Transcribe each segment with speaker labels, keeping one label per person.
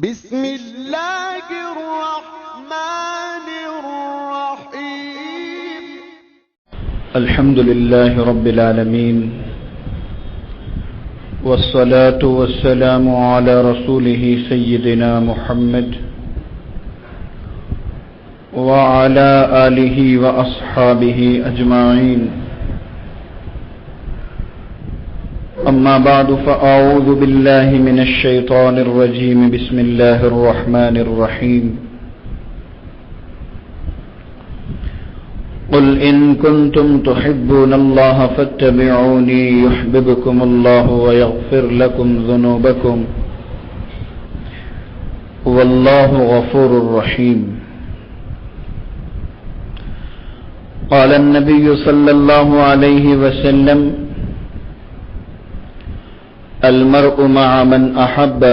Speaker 1: بسم اللہ الرحمن الرحیم
Speaker 2: الحمد للہ رب العالمین والصلاة والسلام على رسوله سیدنا محمد وعلى آلہ واصحابہ اجمعین اما بعد فاعوذ باللہ من الشیطان الرجیم بسم اللہ الرحمن الرحیم قل ان کنتم تحبون اللہ فاتبعونی یحببکم اللہ ویغفر لکم ذنوبکم واللہ غفور رحیم قال النبی صلی اللہ علیہ وسلم المرء مع من احب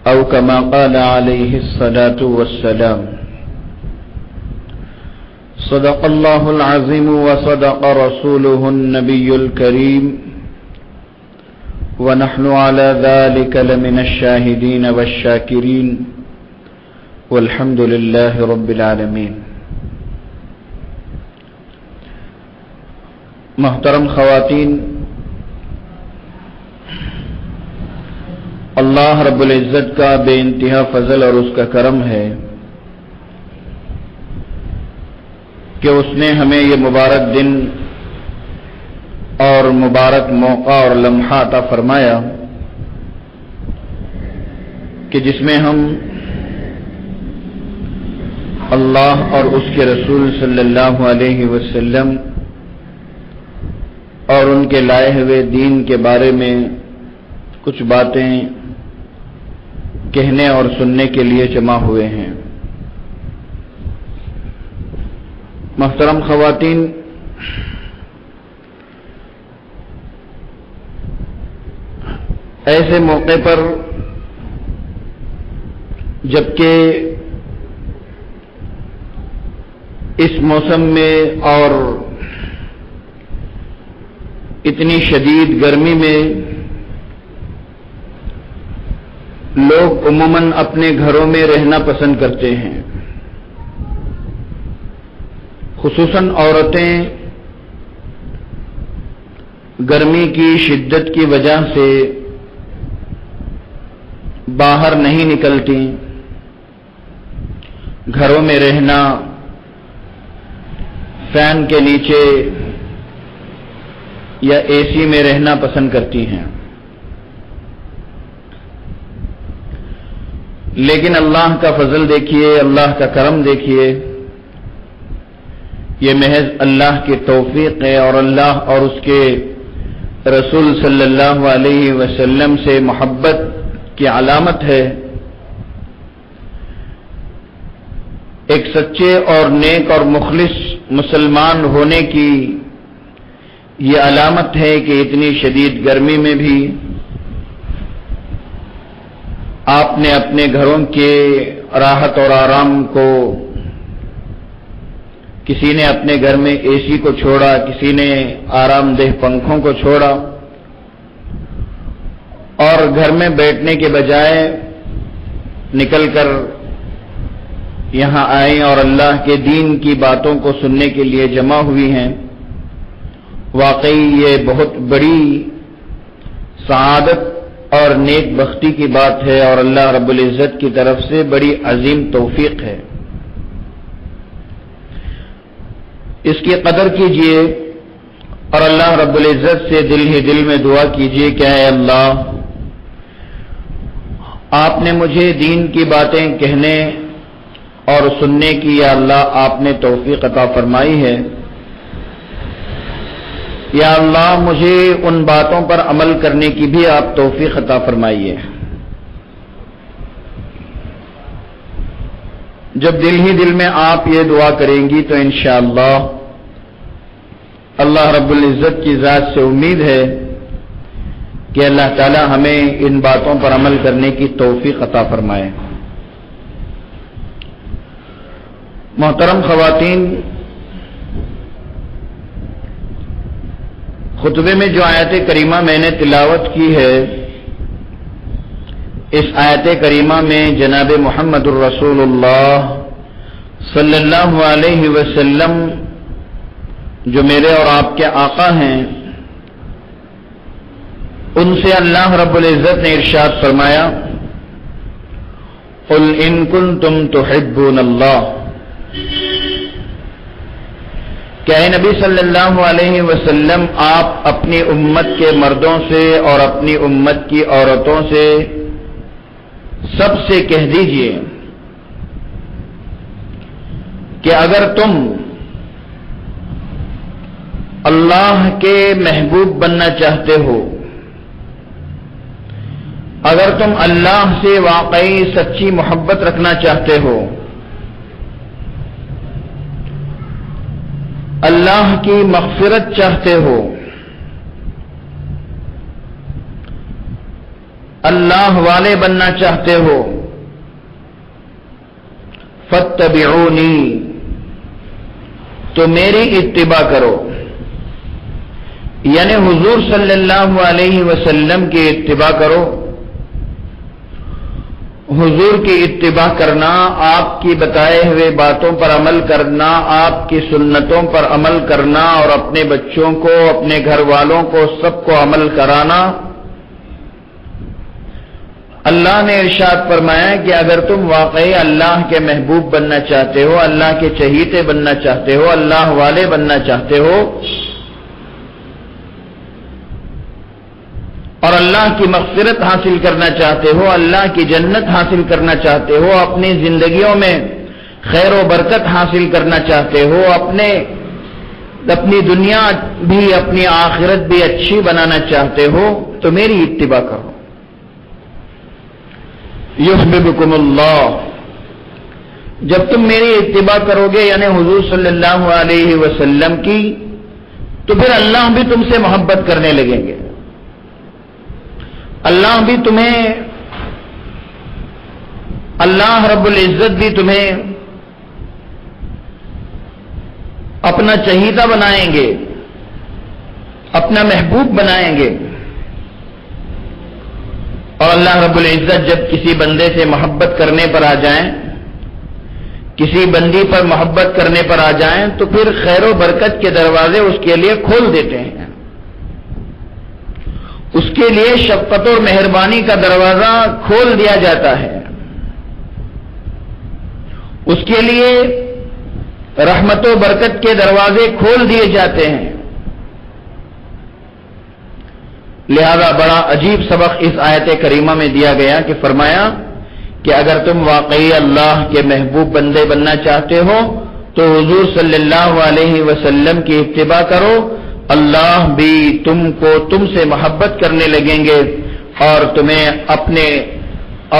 Speaker 2: او كما قال عليه الصلاة والسلام صدق الله العظيم وصدق رسوله النبي الكريم ونحن على ذلك لمن الشاهدين والشاكرين والحمد لله رب العالمين. محترم خواتین، اللہ رب العزت کا بے انتہا فضل اور اس کا کرم ہے کہ اس نے ہمیں یہ مبارک دن اور مبارک موقع اور لمحہ عطا فرمایا کہ جس میں ہم اللہ اور اس کے رسول صلی اللہ علیہ وسلم اور ان کے لائے ہوئے دین کے بارے میں کچھ باتیں کہنے اور سننے کے لیے جمع ہوئے ہیں. محترم خواتین، ایسے موقع پر جبکہ اس موسم میں اور اتنی شدید گرمی میں لوگ عموماً اپنے گھروں میں رہنا پسند کرتے ہیں، خصوصاً عورتیں گرمی کی شدت کی وجہ سے باہر نہیں نکلتی، گھروں میں رہنا، فین کے نیچے یا اے سی میں رہنا پسند کرتی ہیں. لیکن اللہ کا فضل دیکھیے، اللہ کا کرم دیکھیے، یہ محض اللہ کی توفیق ہے اور اللہ اور اس کے رسول صلی اللہ علیہ وسلم سے محبت کی علامت ہے. ایک سچے اور نیک اور مخلص مسلمان ہونے کی یہ علامت ہے کہ اتنی شدید گرمی میں بھی آپ نے اپنے گھروں کے راحت اور آرام کو، کسی نے اپنے گھر میں اے سی کو چھوڑا، کسی نے آرام دہ پنکھوں کو چھوڑا اور گھر میں بیٹھنے کے بجائے نکل کر یہاں آئیں اور اللہ کے دین کی باتوں کو سننے کے لیے جمع ہوئی ہیں. واقعی یہ بہت بڑی سعادت اور نیک بختی کی بات ہے اور اللہ رب العزت کی طرف سے بڑی عظیم توفیق ہے. اس کی قدر کیجئے اور اللہ رب العزت سے دل ہی دل میں دعا کیجئے کہ اے اللہ، آپ نے مجھے دین کی باتیں کہنے اور سننے کی یا اللہ آپ نے توفیق عطا فرمائی ہے. یا اللہ مجھے ان باتوں پر عمل کرنے کی بھی آپ توفیق عطا فرمائیے. جب دل ہی دل میں آپ یہ دعا کریں گی تو انشاءاللہ اللہ رب العزت کی ذات سے امید ہے کہ اللہ تعالی ہمیں ان باتوں پر عمل کرنے کی توفیق عطا فرمائے. محترم خواتین، خطبے میں جو آیت کریمہ میں نے تلاوت کی ہے اس آیت کریمہ میں جناب محمد الرسول اللہ صلی اللہ علیہ وسلم جو میرے اور آپ کے آقا ہیں، ان سے اللہ رب العزت نے ارشاد فرمایا، قل ان کنتم تحبون اللہ، کہ اے نبی صلی اللہ علیہ وسلم آپ اپنی امت کے مردوں سے اور اپنی امت کی عورتوں سے سب سے کہہ دیجئے کہ اگر تم اللہ کے محبوب بننا چاہتے ہو، اگر تم اللہ سے واقعی سچی محبت رکھنا چاہتے ہو، اللہ کی مغفرت چاہتے ہو، اللہ والے بننا چاہتے ہو، فاتبعونی، تو میری اتباع کرو، یعنی حضور صلی اللہ علیہ وسلم کی اتباع کرو۔ حضور کی اتباع کرنا، آپ کی بتائے ہوئے باتوں پر عمل کرنا، آپ کی سنتوں پر عمل کرنا اور اپنے بچوں کو، اپنے گھر والوں کو، سب کو عمل کرانا۔ اللہ نے ارشاد فرمایا کہ اگر تم واقعی اللہ کے محبوب بننا چاہتے ہو، اللہ کے چہیتے بننا چاہتے ہو، اللہ والے بننا چاہتے ہو اور اللہ کی مغفرت حاصل کرنا چاہتے ہو، اللہ کی جنت حاصل کرنا چاہتے ہو، اپنی زندگیوں میں خیر و برکت حاصل کرنا چاہتے ہو، اپنی دنیا بھی اپنی آخرت بھی اچھی بنانا چاہتے ہو، تو میری اتباع کرو۔ یحببکم اللہ، جب تم میری اتباع کرو گے یعنی حضور صلی اللہ علیہ وسلم کی، تو پھر اللہ بھی تم سے محبت کرنے لگیں گے، اللہ بھی تمہیں، اللہ رب العزت بھی تمہیں اپنا چہیتا بنائیں گے، اپنا محبوب بنائیں گے۔ اور اللہ رب العزت جب کسی بندے سے محبت کرنے پر آ جائیں، کسی بندی پر محبت کرنے پر آ جائیں، تو پھر خیر و برکت کے دروازے اس کے لیے کھول دیتے ہیں، اس کے لیے شفقت اور مہربانی کا دروازہ کھول دیا جاتا ہے، اس کے لیے رحمت و برکت کے دروازے کھول دیے جاتے ہیں۔ لہذا بڑا عجیب سبق اس آیت کریمہ میں دیا گیا کہ فرمایا کہ اگر تم واقعی اللہ کے محبوب بندے بننا چاہتے ہو تو حضور صلی اللہ علیہ وسلم کی اتباع کرو، اللہ بھی تم سے محبت کرنے لگیں گے اور تمہیں اپنے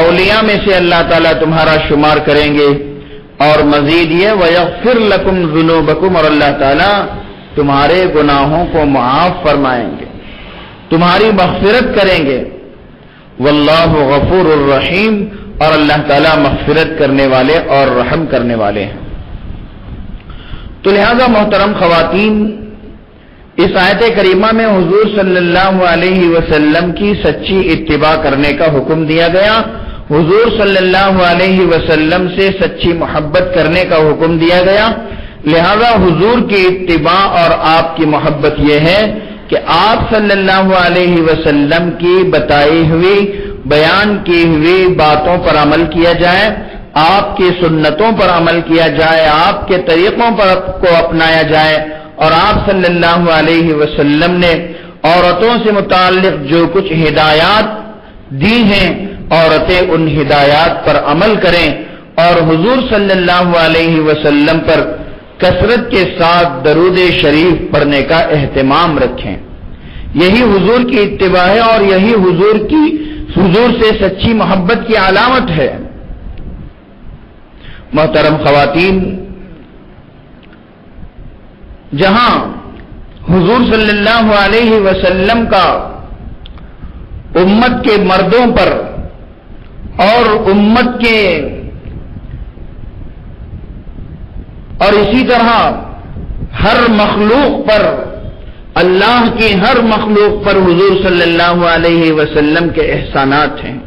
Speaker 2: اولیاء میں سے اللہ تعالیٰ تمہارا شمار کریں گے۔ اور مزید یہ وَيَغْفِرْ لَكُمْ ذُنُوبَكُمْ، اور اللہ تعالیٰ تمہارے گناہوں کو معاف فرمائیں گے، تمہاری مغفرت کریں گے۔ واللہ غفور الرحیم، اور اللہ تعالیٰ مغفرت کرنے والے اور رحم کرنے والے ہیں۔ تو لہذا محترم خواتین، اس آیت کریمہ میں حضور صلی اللہ علیہ وسلم کی سچی اتباع کرنے کا حکم دیا گیا، حضور صلی اللہ علیہ وسلم سے سچی محبت کرنے کا حکم دیا گیا۔ لہذا حضور کی اتباع اور آپ کی محبت یہ ہے کہ آپ صلی اللہ علیہ وسلم کی بتائی ہوئی، بیان کی ہوئی باتوں پر عمل کیا جائے، آپ کی سنتوں پر عمل کیا جائے، آپ کے طریقوں پر کو اپنایا جائے، اور آپ صلی اللہ علیہ وسلم نے عورتوں سے متعلق جو کچھ ہدایات دی ہیں، عورتیں ان ہدایات پر عمل کریں اور حضور صلی اللہ علیہ وسلم پر کثرت کے ساتھ درود شریف پڑھنے کا اہتمام رکھیں۔ یہی حضور کی اتباع ہے اور یہی حضور سے سچی محبت کی علامت ہے۔ محترم خواتین، جہاں حضور صلی اللہ علیہ وسلم کا امت کے مردوں پر اور امت کے اور اسی طرح ہر مخلوق پر، اللہ کی ہر مخلوق پر حضور صلی اللہ علیہ وسلم کے احسانات ہیں،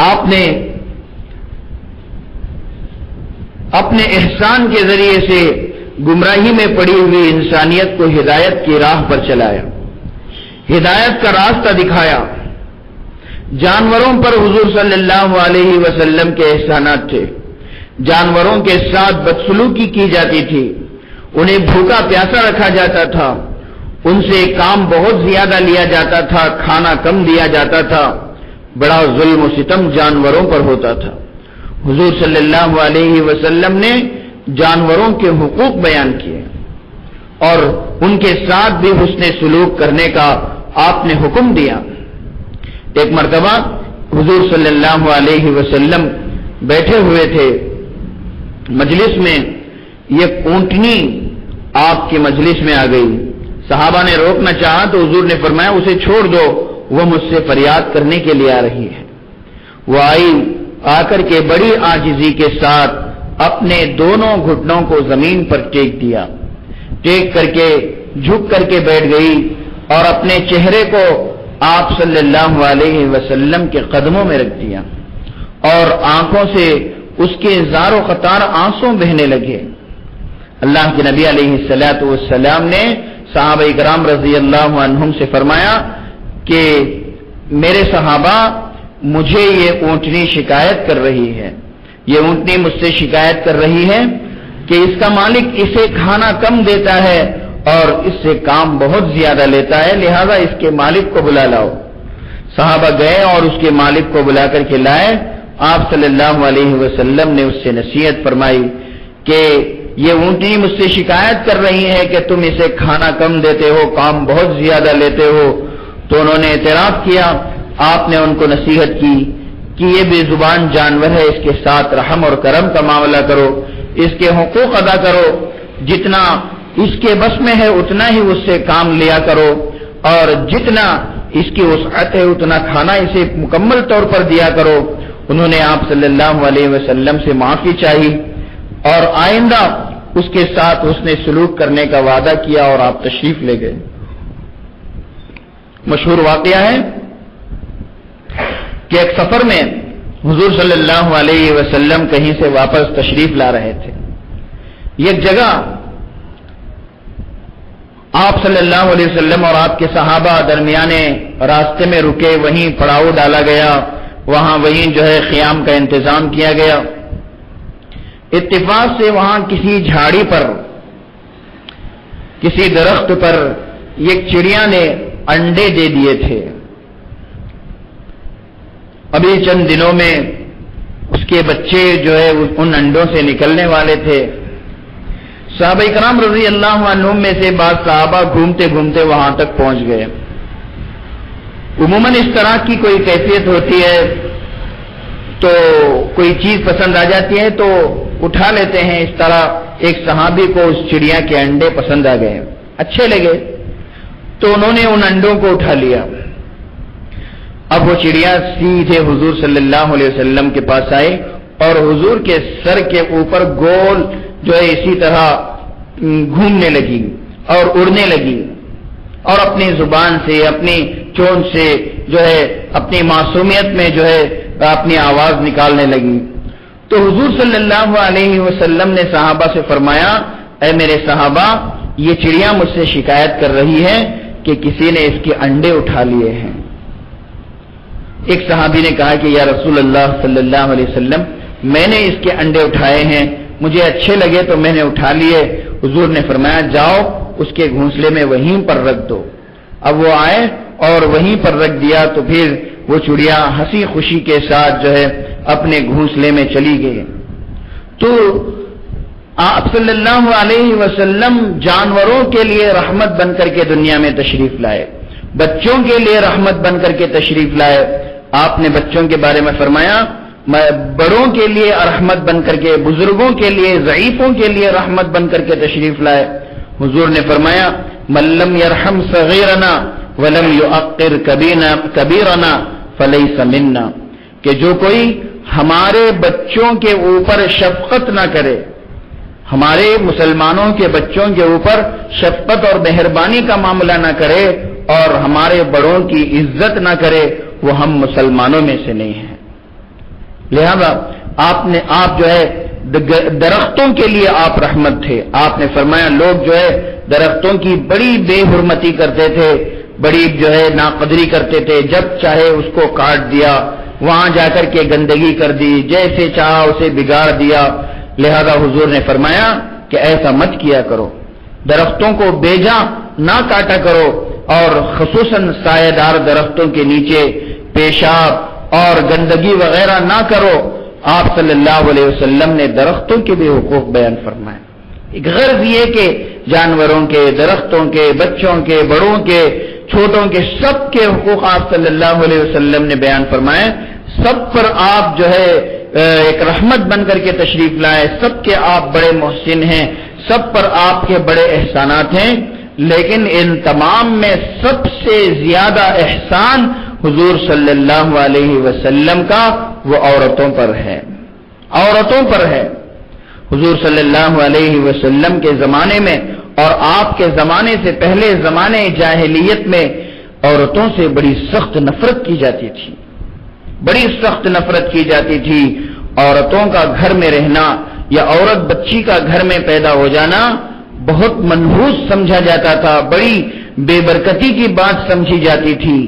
Speaker 2: آپ نے اپنے احسان کے ذریعے سے گمراہی میں پڑی ہوئی انسانیت کو ہدایت کی راہ پر چلایا، ہدایت کا راستہ دکھایا۔ جانوروں پر حضور صلی اللہ علیہ وسلم کے احسانات تھے، جانوروں کے ساتھ بدسلوکی کی جاتی تھی، انہیں بھوکا پیاسا رکھا جاتا تھا، ان سے کام بہت زیادہ لیا جاتا تھا، کھانا کم دیا جاتا تھا، بڑا ظلم و ستم جانوروں پر ہوتا تھا۔ حضور صلی اللہ علیہ وسلم نے جانوروں کے حقوق بیان کیے اور ان کے ساتھ بھی حسن سلوک کرنے کا آپ نے حکم دیا۔ ایک مرتبہ حضور صلی اللہ علیہ وسلم بیٹھے ہوئے تھے مجلس میں، یہ اونٹنی آپ کی مجلس میں آ گئی، صحابہ نے روکنا چاہا تو حضور نے فرمایا اسے چھوڑ دو، وہ مجھ سے فریاد کرنے کے لیے آ رہی ہے۔ وہ آئی، آ کر کے بڑی عاجزی کے ساتھ اپنے دونوں گھٹنوں کو زمین پر ٹیک دیا، ٹیک کر کے جھک کر کے بیٹھ گئی اور اپنے چہرے کو آپ صلی اللہ علیہ وسلم کے قدموں میں رکھ دیا اور آنکھوں سے اس کے زار و قطار آنسو بہنے لگے۔ اللہ کے نبی علیہ الصلوۃ والسلام نے صحابہ کرام رضی اللہ عنہم سے فرمایا کہ میرے صحابہ، مجھے یہ اونٹنی شکایت کر رہی ہے، یہ اونٹنی مجھ سے شکایت کر رہی ہے کہ اس کا مالک اسے کھانا کم دیتا ہے اور اس سے کام بہت زیادہ لیتا ہے، لہذا اس کے مالک کو بلا لاؤ۔ صحابہ گئے اور اس کے مالک کو بلا کر کے لائے۔ آپ صلی اللہ علیہ وسلم نے اس سے نصیحت فرمائی کہ یہ اونٹنی مجھ سے شکایت کر رہی ہے کہ تم اسے کھانا کم دیتے ہو، کام بہت زیادہ لیتے ہو۔ تو انہوں نے اعتراف کیا۔ آپ نے ان کو نصیحت کی کہ یہ بے زبان جانور ہے، اس کے ساتھ رحم اور کرم کا معاملہ کرو، اس کے حقوق ادا کرو، جتنا اس کے بس میں ہے اتنا ہی اس سے کام لیا کرو اور جتنا اس کی وسعت ہے اتنا کھانا اسے مکمل طور پر دیا کرو۔ انہوں نے آپ صلی اللہ علیہ وسلم سے معافی چاہی اور آئندہ اس کے ساتھ اس نے سلوک کرنے کا وعدہ کیا اور آپ تشریف لے گئے۔ مشہور واقعہ ہے کہ ایک سفر میں حضور صلی اللہ علیہ وسلم کہیں سے واپس تشریف لا رہے تھے۔ ایک جگہ آپ صلی اللہ علیہ وسلم اور آپ کے صحابہ درمیانے راستے میں رکے، وہیں پڑاؤ ڈالا گیا، وہیں جو ہے قیام کا انتظام کیا گیا۔ اتفاق سے وہاں کسی جھاڑی پر، کسی درخت پر ایک چڑیا نے انڈے دے دیے تھے۔ ابھی چند دنوں میں اس کے بچے جو ہے ان انڈوں سے نکلنے والے تھے۔ صحابہ کرام رضی اللہ عنہم میں سے بعض صحابہ گھومتے گھومتے وہاں تک پہنچ گئے۔ عموماً اس طرح کی کوئی کیفیت ہوتی ہے تو کوئی چیز پسند آ جاتی ہے تو اٹھا لیتے ہیں۔ اس طرح ایک صحابی کو اس چڑیا کے انڈے پسند آ گئے، اچھے لگے، تو انہوں نے ان انڈوں کو اٹھا لیا۔ اب وہ چڑیا سیدھے حضور صلی اللہ علیہ وسلم کے پاس آئے اور حضور کے سر کے اوپر گول جو ہے اسی طرح گھومنے لگی اور اڑنے لگی اور اپنی زبان سے، اپنی چونچ سے جو ہے اپنی معصومیت میں جو ہے اپنی آواز نکالنے لگی۔ تو حضور صلی اللہ علیہ وسلم نے صحابہ سے فرمایا، اے میرے صحابہ، یہ چڑیا مجھ سے شکایت کر رہی ہے کہ کسی نے اس کے انڈے اٹھا لیے ہیں۔ ایک صحابی نے کہا کہ یا رسول اللہ صلی اللہ علیہ وسلم، میں نے اس کے انڈے اٹھائے ہیں، مجھے اچھے لگے تو میں نے اٹھا لیے۔ حضور نے فرمایا جاؤ اس کے گھونسلے میں وہیں پر رکھ دو۔ اب وہ آئے اور وہیں پر رکھ دیا تو پھر وہ چڑیا ہنسی خوشی کے ساتھ جو ہے اپنے گھونسلے میں چلی گئی۔ تو آپ صلی اللہ علیہ وسلم جانوروں کے لیے رحمت بن کر کے دنیا میں تشریف لائے، بچوں کے لیے رحمت بن کر کے تشریف لائے۔ آپ نے بچوں کے بارے میں فرمایا بڑوں کے لیے رحمت بن کر کے، بزرگوں کے لیے، ضعیفوں کے لیے رحمت بن کر کے تشریف لائے۔ حضور نے فرمایا من لم يرحم صغیرنا ولم يؤقر کبیرنا فلیس منا، کہ جو کوئی ہمارے بچوں کے اوپر شفقت نہ کرے، ہمارے مسلمانوں کے بچوں کے اوپر شفقت اور مہربانی کا معاملہ نہ کرے اور ہمارے بڑوں کی عزت نہ کرے، وہ ہم مسلمانوں میں سے نہیں ہیں۔ لہذا آپ جو ہے درختوں کے لیے آپ رحمت تھے. آپ نے فرمایا لوگ جو ہے درختوں کی بڑی بے حرمتی کرتے تھے, بڑی جو ہے ناقدری کرتے تھے, جب چاہے اس کو کاٹ دیا, وہاں جا کر کے گندگی کر دی, جیسے چاہا اسے بگاڑ دیا. لہذا حضور نے فرمایا کہ ایسا مت کیا کرو, درختوں کو بیجا نہ کاٹا کرو, اور خصوصاً سایہ دار درختوں کے نیچے پیشاب اور گندگی وغیرہ نہ کرو. آپ صلی اللہ علیہ وسلم نے درختوں کے بھی حقوق بیان فرمائے. ایک غرض یہ کہ جانوروں کے, درختوں کے, بچوں کے, بڑوں کے, چھوٹوں کے, سب کے حقوق آپ صلی اللہ علیہ وسلم نے بیان فرمائے. سب پر آپ جو ہے ایک رحمت بن کر کے تشریف لائے, سب کے آپ بڑے محسن ہیں, سب پر آپ کے بڑے احسانات ہیں. لیکن ان تمام میں سب سے زیادہ احسان حضور صلی اللہ علیہ وسلم کا وہ عورتوں پر ہے, عورتوں پر ہے. حضور صلی اللہ علیہ وسلم کے زمانے میں اور آپ کے زمانے سے پہلے زمانے جاہلیت میں عورتوں سے بڑی سخت نفرت کی جاتی تھی, بڑی سخت نفرت کی جاتی تھی. عورتوں کا گھر میں رہنا یا عورت بچی کا گھر میں پیدا ہو جانا بہت منحوس سمجھا جاتا تھا, بڑی بے برکتی کی بات سمجھی جاتی تھی,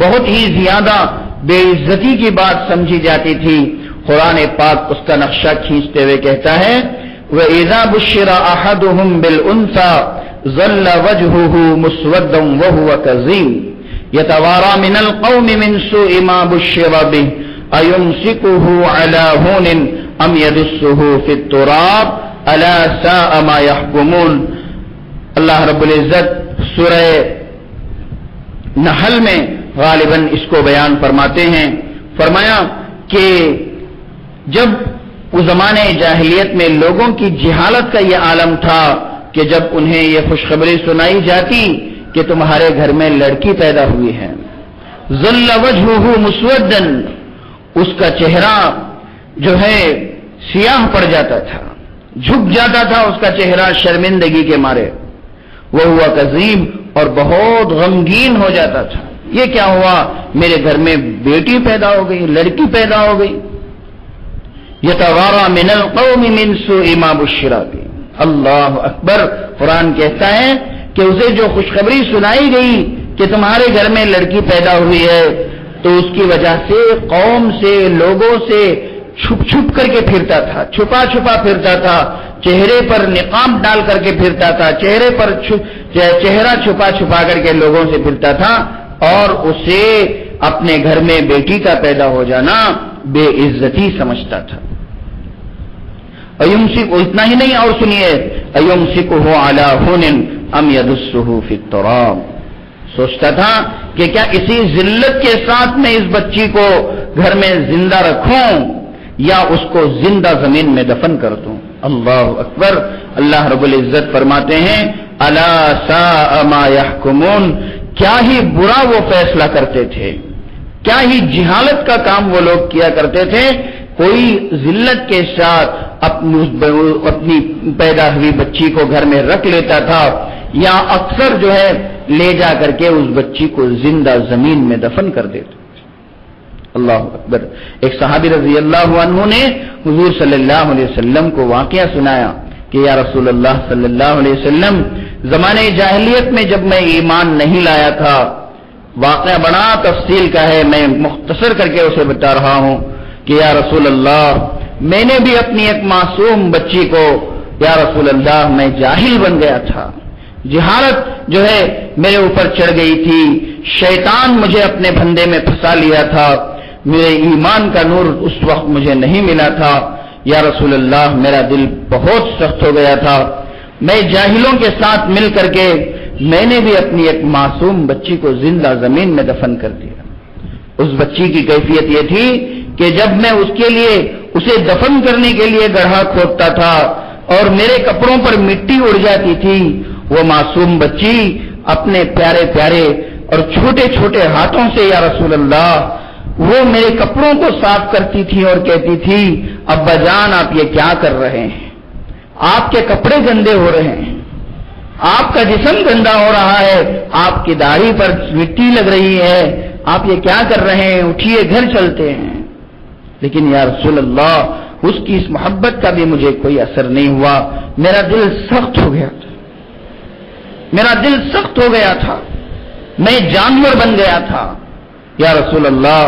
Speaker 2: بہت ہی زیادہ بے عزتی کی بات سمجھی جاتی تھی. قرآن پاک اس کا نقشہ کھینچتے ہوئے کہتا ہے وَإِذَا بُشِّرَ أَحَدُهُم بِالْأُنثَىٰ ظَلَّ وَجْهُهُ مُسْوَدًّا وَهُوَ كَظِيمٌ يَتَوَارَىٰ مِنَ الْقَوْمِ مِنْ سُوءِ مَا بُشِّرَ بِهِ أَيُمْسِكُهُ عَلَىٰ هُونٍ أَمْ يَدُسُّهُ فِي التُّرَابِ أَلَا سَاءَ مَا يَحْكُمُونَ. اللہ رب العزت سورہ نحل میں غالباً اس کو بیان فرماتے ہیں. فرمایا کہ جب اس زمانے جاہلیت میں لوگوں کی جہالت کا یہ عالم تھا کہ جب انہیں یہ خوشخبری سنائی جاتی کہ تمہارے گھر میں لڑکی پیدا ہوئی ہے, ظل وجهه مسودا, اس کا چہرہ جو ہے سیاہ پڑ جاتا تھا, جھک جاتا تھا اس کا چہرہ شرمندگی کے مارے. وہ ہوا کظیم, اور بہت غمگین ہو جاتا تھا. یہ کیا ہوا, میرے گھر میں بیٹی پیدا ہو گئی, لڑکی پیدا ہو گئی. یتوارا من القوم من سوء ما بشر بہ. اللہ اکبر. قرآن کہتا ہے کہ اسے جو خوشخبری سنائی گئی کہ تمہارے گھر میں لڑکی پیدا ہوئی ہے تو اس کی وجہ سے قوم سے, لوگوں سے چھپ چھپ کر کے پھرتا تھا, چھپا چھپا پھرتا تھا, چہرے پر نقاب ڈال کر کے پھرتا تھا, چہرے پر چہرہ چھپا چھپا کر کے لوگوں سے پھرتا تھا, اور اسے اپنے گھر میں بیٹی کا پیدا ہو جانا بے عزتی سمجھتا تھا. ایمسک, اتنا ہی نہیں, اور سنیے ایمسکہ علی ہون ام یدسہ فی التراب. سوچتا تھا کہ کیا اسی ذلت کے ساتھ میں اس بچی کو گھر میں زندہ رکھوں یا اس کو زندہ زمین میں دفن کر دوں. اللہ اکبر. اللہ رب العزت فرماتے ہیں الا ساء ما یحکمون, کیا ہی برا وہ فیصلہ کرتے تھے, کیا ہی جہالت کا کام وہ لوگ کیا کرتے تھے. کوئی ذلت کے ساتھ اپنی پیدا ہوئی بچی کو گھر میں رکھ لیتا تھا, یا اکثر جو ہے لے جا کر کے اس بچی کو زندہ زمین میں دفن کر دیتا. اللہ اکبر. ایک صحابی رضی اللہ عنہ نے حضور صلی اللہ علیہ وسلم کو واقعہ سنایا کہ یا رسول اللہ صلی اللہ علیہ وسلم, زمانے جاہلیت میں جب میں ایمان نہیں لایا تھا, واقعہ بڑا تفصیل کا ہے, میں مختصر کر کے اسے بتا رہا ہوں کہ یا رسول اللہ میں نے بھی اپنی ایک معصوم بچی کو, یا رسول اللہ میں جاہل بن گیا تھا, جہالت جو ہے میرے اوپر چڑھ گئی تھی, شیطان مجھے اپنے پھندے میں پھنسا لیا تھا, میرے ایمان کا نور اس وقت مجھے نہیں ملا تھا. یا رسول اللہ میرا دل بہت سخت ہو گیا تھا, میں جاہلوں کے ساتھ مل کر کے میں نے بھی اپنی ایک معصوم بچی کو زندہ زمین میں دفن کر دیا. اس بچی کی کیفیت یہ تھی کہ جب میں اس کے لیے اسے دفن کرنے کے لیے گڑھا کھودتا تھا اور میرے کپڑوں پر مٹی اڑ جاتی تھی, وہ معصوم بچی اپنے پیارے پیارے اور چھوٹے چھوٹے ہاتھوں سے یا رسول اللہ وہ میرے کپڑوں کو صاف کرتی تھی اور کہتی تھی ابا جان آپ یہ کیا کر رہے ہیں, آپ کے کپڑے گندے ہو رہے ہیں, آپ کا جسم گندا ہو رہا ہے, آپ کی داڑھی پر مٹی لگ رہی ہے, آپ یہ کیا کر رہے ہیں, اٹھیے گھر چلتے ہیں. لیکن یا رسول اللہ اس کی اس محبت کا بھی مجھے کوئی اثر نہیں ہوا، میرا دل سخت ہو گیا تھا، میرا دل سخت ہو گیا تھا، میں جانور بن گیا تھا۔ یا رسول اللہ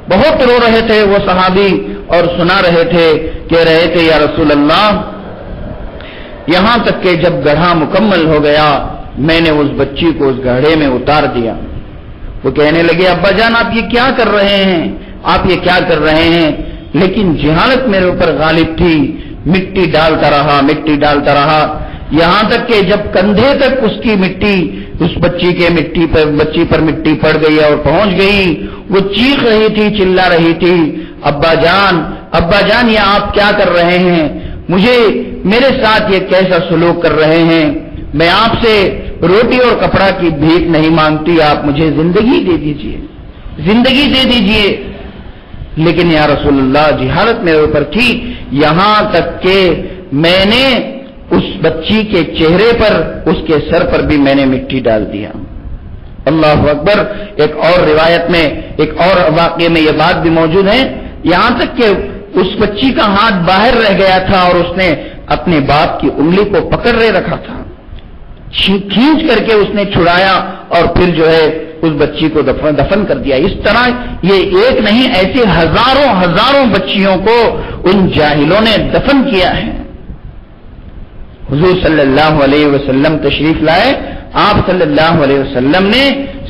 Speaker 2: بہت رو رہے تھے وہ صحابی اور سنا رہے تھے، کہہ رہے تھے یا رسول اللہ یہاں تک کہ جب گڑھا مکمل ہو گیا میں نے اس بچی کو اس گڑھے میں اتار دیا۔ وہ کہنے لگے ابا جان آپ یہ کیا کر رہے ہیں، آپ یہ کیا کر رہے ہیں؟ لیکن جہالت میرے اوپر غالب تھی، مٹی ڈالتا رہا یہاں تک کہ جب کندھے تک اس کی مٹی اس بچی پر مٹی پڑ گئی اور پہنچ گئی، وہ چیخ رہی تھی، چلا رہی تھی ابا جان یہ آپ کیا کر رہے ہیں؟ مجھے میرے ساتھ یہ کیسا سلوک کر رہے ہیں؟ میں آپ سے روٹی اور کپڑا کی بھیک نہیں مانگتی، آپ مجھے زندگی دے دیجیے۔ لیکن یا رسول اللہ جہالت میرے اوپر تھی، یہاں تک کہ میں نے اس بچی کے چہرے پر، اس کے سر پر بھی میں نے مٹی ڈال دیا۔ اللہ اکبر۔ ایک اور روایت میں، ایک اور واقعے میں یہ بات بھی موجود ہے، یہاں تک کہ اس بچی کا ہاتھ باہر رہ گیا تھا اور اس نے اپنے باپ کی انگلی کو پکڑ رکھا تھا، کھینچ کر کے اس نے چھڑایا اور پھر جو ہے اس بچی کو دفن کر دیا۔ اس طرح یہ ایک نہیں، ایسے ہزاروں بچیوں کو ان جاہلوں نے دفن کیا ہے۔ حضور صلی اللہ علیہ وسلم تشریف لائے، آپ صلی اللہ علیہ وسلم نے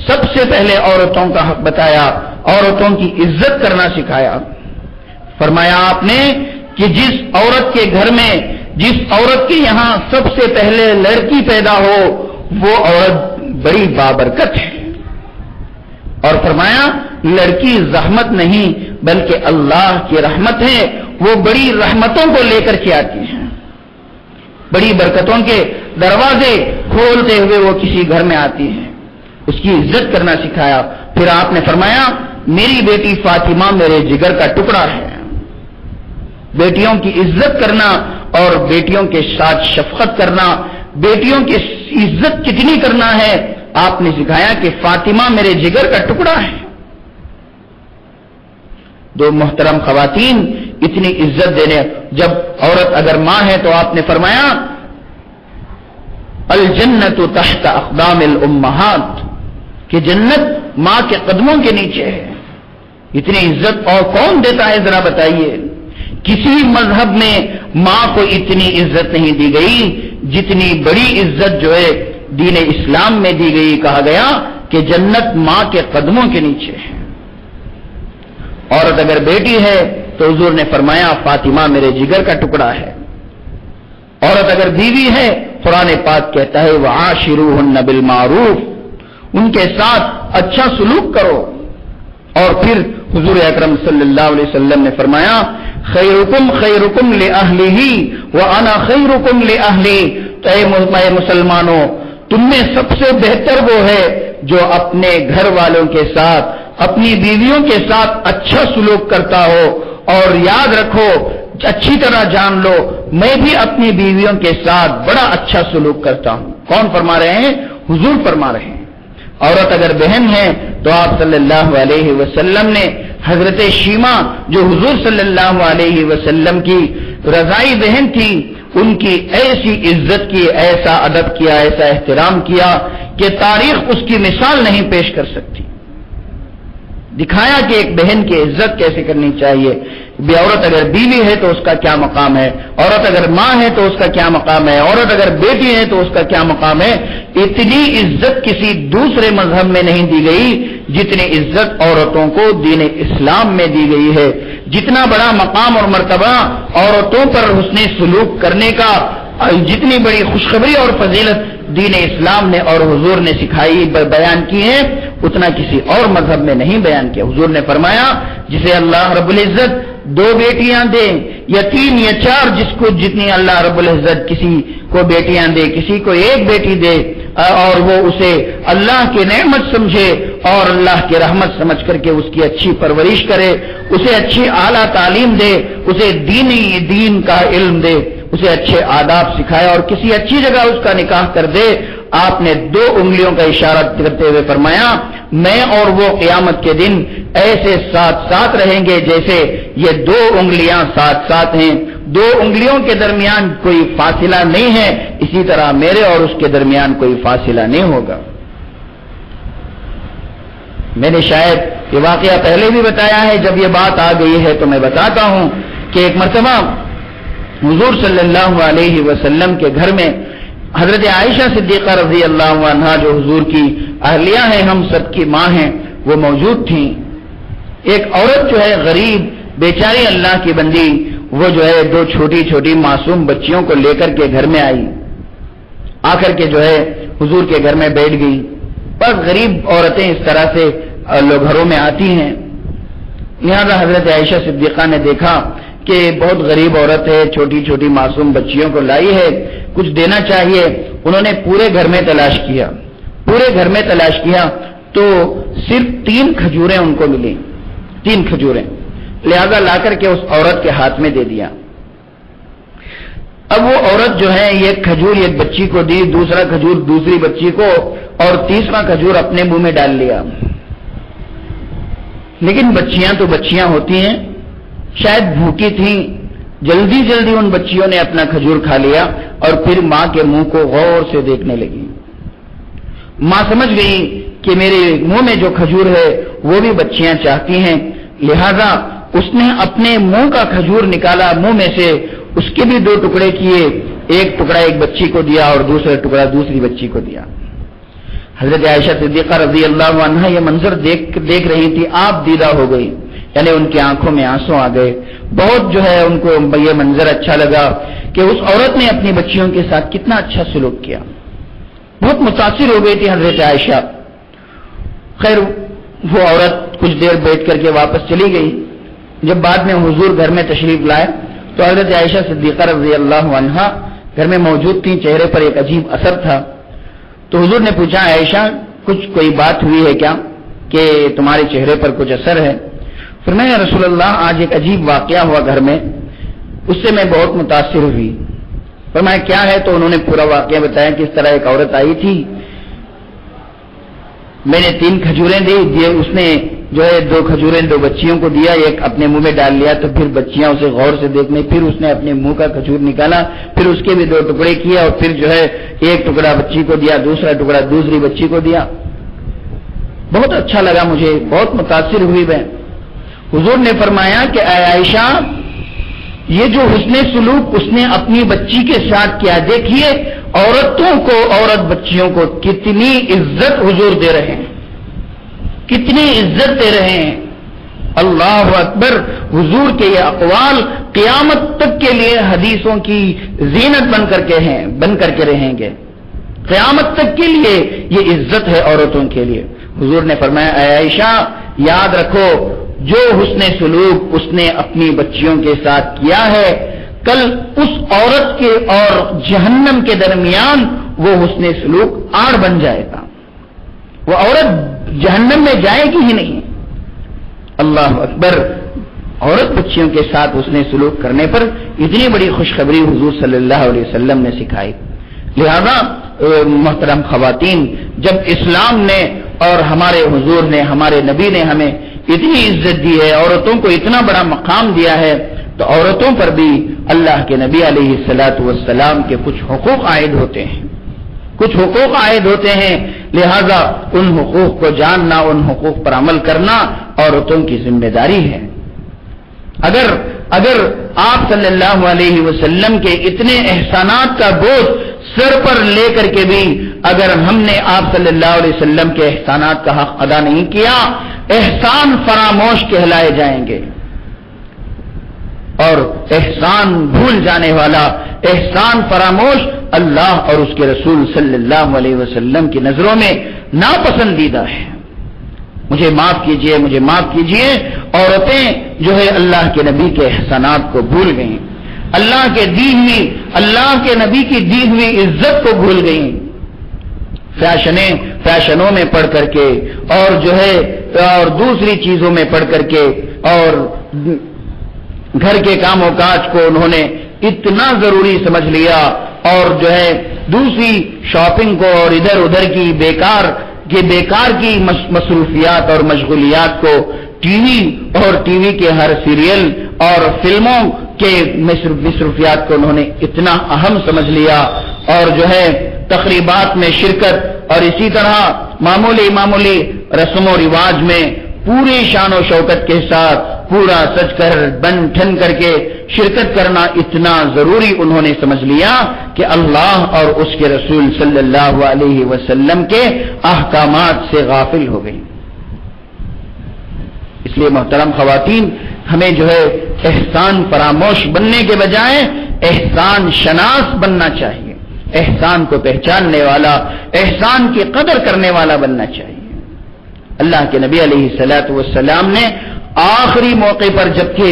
Speaker 2: سب سے پہلے عورتوں کا حق بتایا، عورتوں کی عزت کرنا سکھایا۔ فرمایا آپ نے کہ جس عورت کے گھر میں، جس عورت کے یہاں سب سے پہلے لڑکی پیدا ہو وہ عورت بڑی بابرکت ہے، اور فرمایا لڑکی زحمت نہیں بلکہ اللہ کی رحمت ہے، وہ بڑی رحمتوں کو لے کر کے آتی ہے، بڑی برکتوں کے دروازے کھولتے ہوئے وہ کسی گھر میں آتی ہے۔ اس کی عزت کرنا سکھایا۔ پھر آپ نے فرمایا میری بیٹی فاطمہ میرے جگر کا ٹکڑا ہے۔ بیٹیوں کی عزت کرنا اور بیٹیوں کے ساتھ شفقت کرنا، بیٹیوں کی عزت کتنی کرنا ہے آپ نے سکھایا کہ فاطمہ میرے جگر کا ٹکڑا ہے۔ دو محترم خواتین اتنی عزت دینے، جب عورت اگر ماں ہے تو آپ نے فرمایا الجنت تحت اقدام الامہات، کہ جنت ماں کے قدموں کے نیچے ہے۔ اتنی عزت اور کون دیتا ہے ذرا بتائیے؟ کسی مذہب میں ماں کو اتنی عزت نہیں دی گئی جتنی بڑی عزت جو ہے دین اسلام میں دی گئی۔ کہا گیا کہ جنت ماں کے قدموں کے نیچے ہے۔ عورت اگر بیٹی ہے تو حضور نے فرمایا فاطمہ میرے جگر کا ٹکڑا ہے۔ عورت اگر بیوی ہے قرآن پاک کہتا ہے وعاشروہن بالمعروف، ان کے ساتھ اچھا سلوک کرو۔ اور پھر حضور اکرم صلی اللہ علیہ وسلم نے فرمایا خیرکم خیرکم لأہلہ وانا خیرکم لأہلی، اے مسلمانوں تم میں سب سے بہتر وہ ہے جو اپنے گھر والوں کے ساتھ، اپنی بیویوں کے ساتھ اچھا سلوک کرتا ہو، اور یاد رکھو اچھی طرح جان لو میں بھی اپنی بیویوں کے ساتھ بڑا اچھا سلوک کرتا ہوں۔ کون فرما رہے ہیں؟ حضور فرما رہے ہیں۔ عورت اگر بہن ہے تو آپ صلی اللہ علیہ وسلم نے حضرت شیما جو حضور صلی اللہ علیہ وسلم کی رضائی بہن تھی، ان کی ایسی عزت کی، ایسا ادب کیا، ایسا احترام کیا کہ تاریخ اس کی مثال نہیں پیش کر سکتی۔ دکھایا کہ ایک بہن کی عزت کیسے کرنی چاہیے۔ عورت اگر بیوی ہے تو اس کا کیا مقام ہے، عورت اگر ماں ہے تو اس کا کیا مقام ہے، عورت اگر بیٹی ہے تو اس کا کیا مقام ہے۔ اتنی عزت کسی دوسرے مذہب میں نہیں دی گئی جتنی عزت عورتوں کو دین اسلام میں دی گئی ہے۔ جتنا بڑا مقام اور مرتبہ عورتوں پر حسن سلوک کرنے کا، جتنی بڑی خوشخبری اور فضیلت دین اسلام نے اور حضور نے سکھائی بیان کی ہے، اتنا کسی اور مذہب میں نہیں بیان کیا۔ حضور نے فرمایا جسے اللہ رب العزت 2 بیٹیاں دے یا 3 یا 4، جس کو جتنی اللہ رب العزت کسی کو بیٹیاں دے، کسی کو 1 بیٹی دے، اور وہ اسے اللہ کی نعمت سمجھے اور اللہ کی رحمت سمجھ کر کے اس کی اچھی پرورش کرے، اسے اچھی اعلیٰ تعلیم دے، اسے دین کا علم دے، اسے اچھے آداب سکھائے اور کسی اچھی جگہ اس کا نکاح کر دے۔ آپ نے 2 انگلیوں کا اشارہ کرتے ہوئے فرمایا میں اور وہ قیامت کے دن ایسے ساتھ ساتھ رہیں گے جیسے یہ دو انگلیاں ساتھ ساتھ ہیں، دو انگلیوں کے درمیان کوئی فاصلہ نہیں ہے، اسی طرح میرے اور اس کے درمیان کوئی فاصلہ نہیں ہوگا۔ میں نے شاید یہ واقعہ پہلے بھی بتایا ہے، جب یہ بات آ گئی ہے تو میں بتاتا ہوں کہ ایک مرتبہ حضور صلی اللہ علیہ وسلم کے گھر میں حضرت عائشہ صدیقہ رضی اللہ عنہا جو حضور کی اہلیہ ہیں، ہم سب کی ماں ہیں، وہ موجود تھیں۔ ایک عورت جو ہے غریب بیچاری اللہ کی بندی، وہ جو ہے دو چھوٹی چھوٹی معصوم بچیوں کو لے کر کے گھر میں آئی، آ کر کے جو ہے حضور کے گھر میں بیٹھ گئی۔ بس غریب عورتیں اس طرح سے لوگ گھروں میں آتی ہیں، لہذا حضرت عائشہ صدیقہ نے دیکھا کہ بہت غریب عورت ہے، چھوٹی چھوٹی معصوم بچیوں کو لائی ہے، کچھ دینا چاہیے۔ انہوں نے پورے گھر میں تلاش کیا، پورے گھر میں تلاش کیا تو صرف 3 کھجوریں ان کو ملی، 3 کھجوریں، لہذا لا کر کے اس عورت کے ہاتھ میں دے دیا۔ اب وہ عورت جو ہے ایک کھجور ایک بچی کو دی، دوسرا کھجور دوسری بچی کو، اور تیسرا کھجور اپنے منہ میں ڈال لیا۔ لیکن بچیاں تو بچیاں ہوتی ہیں، شاید بھوکی تھیں، جلدی جلدی ان بچیوں نے اپنا کھجور کھا لیا اور پھر ماں کے منہ کو غور سے دیکھنے لگی۔ ماں سمجھ گئی کہ میرے منہ میں جو کھجور ہے وہ بھی بچیاں چاہتی ہیں، لہذا اس نے اپنے منہ کا کھجور نکالا، منہ میں سے اس کے بھی 2 ٹکڑے کیے، ایک ٹکڑا ایک بچی کو دیا اور دوسرا ٹکڑا دوسری بچی کو دیا۔ حضرت عائشہ صدیقہ رضی اللہ عنہا یہ منظر دیکھ رہی تھی، آپ دیدہ ہو گئی، یعنی ان کی آنکھوں میں آنسو آ گئے۔ بہت جو ہے ان کو یہ منظر اچھا لگا کہ اس عورت نے اپنی بچیوں کے ساتھ کتنا اچھا سلوک کیا، بہت متاثر ہو گئی تھی حضرت عائشہ۔ خیر وہ عورت کچھ دیر بیٹھ کر کے واپس چلی گئی۔ جب بعد میں حضور گھر میں تشریف لائے تو حضرت عائشہ صدیقہ رضی اللہ عنہا گھر میں موجود تھیں، چہرے پر ایک عجیب اثر تھا۔ تو حضور نے پوچھا، عائشہ کوئی بات ہوئی ہے کیا کہ تمہارے چہرے پر کچھ اثر ہے؟ فرمایا، یا رسول اللہ آج ایک عجیب واقعہ ہوا گھر میں، اس سے میں بہت متاثر ہوئی۔ فرمایا کیا ہے؟ تو انہوں نے پورا واقعہ بتایا کہ اس طرح ایک عورت آئی تھی، میں نے 3 کھجوریں دی، اس نے جو ہے 2 کھجوریں 2 بچیوں کو دیا، ایک اپنے منہ میں ڈال لیا، تو پھر بچیاں اسے غور سے دیکھنے، پھر اس نے اپنے منہ کا کھجور نکالا، پھر اس کے بھی 2 ٹکڑے کیے اور پھر جو ہے ایک ٹکڑا بچی کو دیا، دوسرا ٹکڑا دوسری بچی کو دیا۔ بہت اچھا لگا مجھے، بہت متاثر ہوئی میں۔ حضور نے فرمایا کہ اے عائشہ، یہ جو حسن سلوک اس نے اپنی بچی کے ساتھ کیا، دیکھیے عورتوں کو، عورت بچیوں کو کتنی عزت حضور دے رہے ہیں، کتنی عزت دے رہے ہیں۔ اللہ اکبر! حضور کے یہ اقوال قیامت تک کے لیے حدیثوں کی زینت بن کر کے رہیں گے، قیامت تک کے لیے یہ عزت ہے عورتوں کے لیے۔ حضور نے فرمایا اے عائشہ، یاد رکھو جو حسن سلوک اس نے اپنی بچیوں کے ساتھ کیا ہے، کل اس عورت کے اور جہنم کے درمیان وہ حسن سلوک آڑ بن جائے گا، وہ عورت جہنم میں جائے گی ہی نہیں۔ اللہ اکبر! عورت بچیوں کے ساتھ حسن سلوک کرنے پر اتنی بڑی خوشخبری حضور صلی اللہ علیہ وسلم نے سکھائی۔ لہذا محترم خواتین، جب اسلام نے اور ہمارے حضور نے، ہمارے نبی نے ہمیں اتنی عزت دی ہے، عورتوں کو اتنا بڑا مقام دیا ہے، تو عورتوں پر بھی اللہ کے نبی علیہ الصلاۃ والسلام کے کچھ حقوق عائد ہوتے ہیں، کچھ حقوق عائد ہوتے ہیں، لہذا ان حقوق کو جاننا، ان حقوق پر عمل کرنا عورتوں کی ذمہ داری ہے۔ اگر آپ صلی اللہ علیہ وسلم کے اتنے احسانات کا بوجھ سر پر لے کر کے بھی اگر ہم نے آپ صلی اللہ علیہ وسلم کے احسانات کا حق ادا نہیں کیا، احسان فراموش کہلائے جائیں گے، اور احسان بھول جانے والا، احسان فراموش اللہ اور اس کے رسول صلی اللہ علیہ وسلم کی نظروں میں ناپسندیدہ ہے۔ مجھے معاف کیجئے، مجھے معاف کیجئے، عورتیں جو ہے اللہ کے نبی کے احسانات کو بھول گئیں، اللہ کے نبی کی دی ہوئی عزت کو بھول گئیں، فیشنوں میں پڑھ کر کے اور جو ہے اور دوسری چیزوں میں پڑھ کر کے اور گھر کے کام و کاج کو انہوں نے اتنا ضروری سمجھ لیا، اور جو ہے دوسری شاپنگ کو اور ادھر ادھر کی بیکار کہ بیکار کی مصروفیات اور مشغولیات کو ٹی وی اور ٹی وی کے ہر سیریل اور فلموں کے مصروفیات کو انہوں نے اتنا اہم سمجھ لیا اور جو ہے تقریبات میں شرکت اور اسی طرح معمولی رسم و رواج میں پوری شان و شوکت کے ساتھ پورا سج کر بن ٹھن کر کے شرکت کرنا اتنا ضروری انہوں نے سمجھ لیا کہ اللہ اور اس کے رسول صلی اللہ علیہ وسلم کے احکامات سے غافل ہو گئی. اس لیے محترم خواتین ہمیں جو ہے احسان فراموش بننے کے بجائے احسان شناس بننا چاہیے، احسان کو پہچاننے والا، احسان کی قدر کرنے والا بننا چاہیے. اللہ کے نبی علیہ الصلوۃ والسلام نے آخری موقع پر جبکہ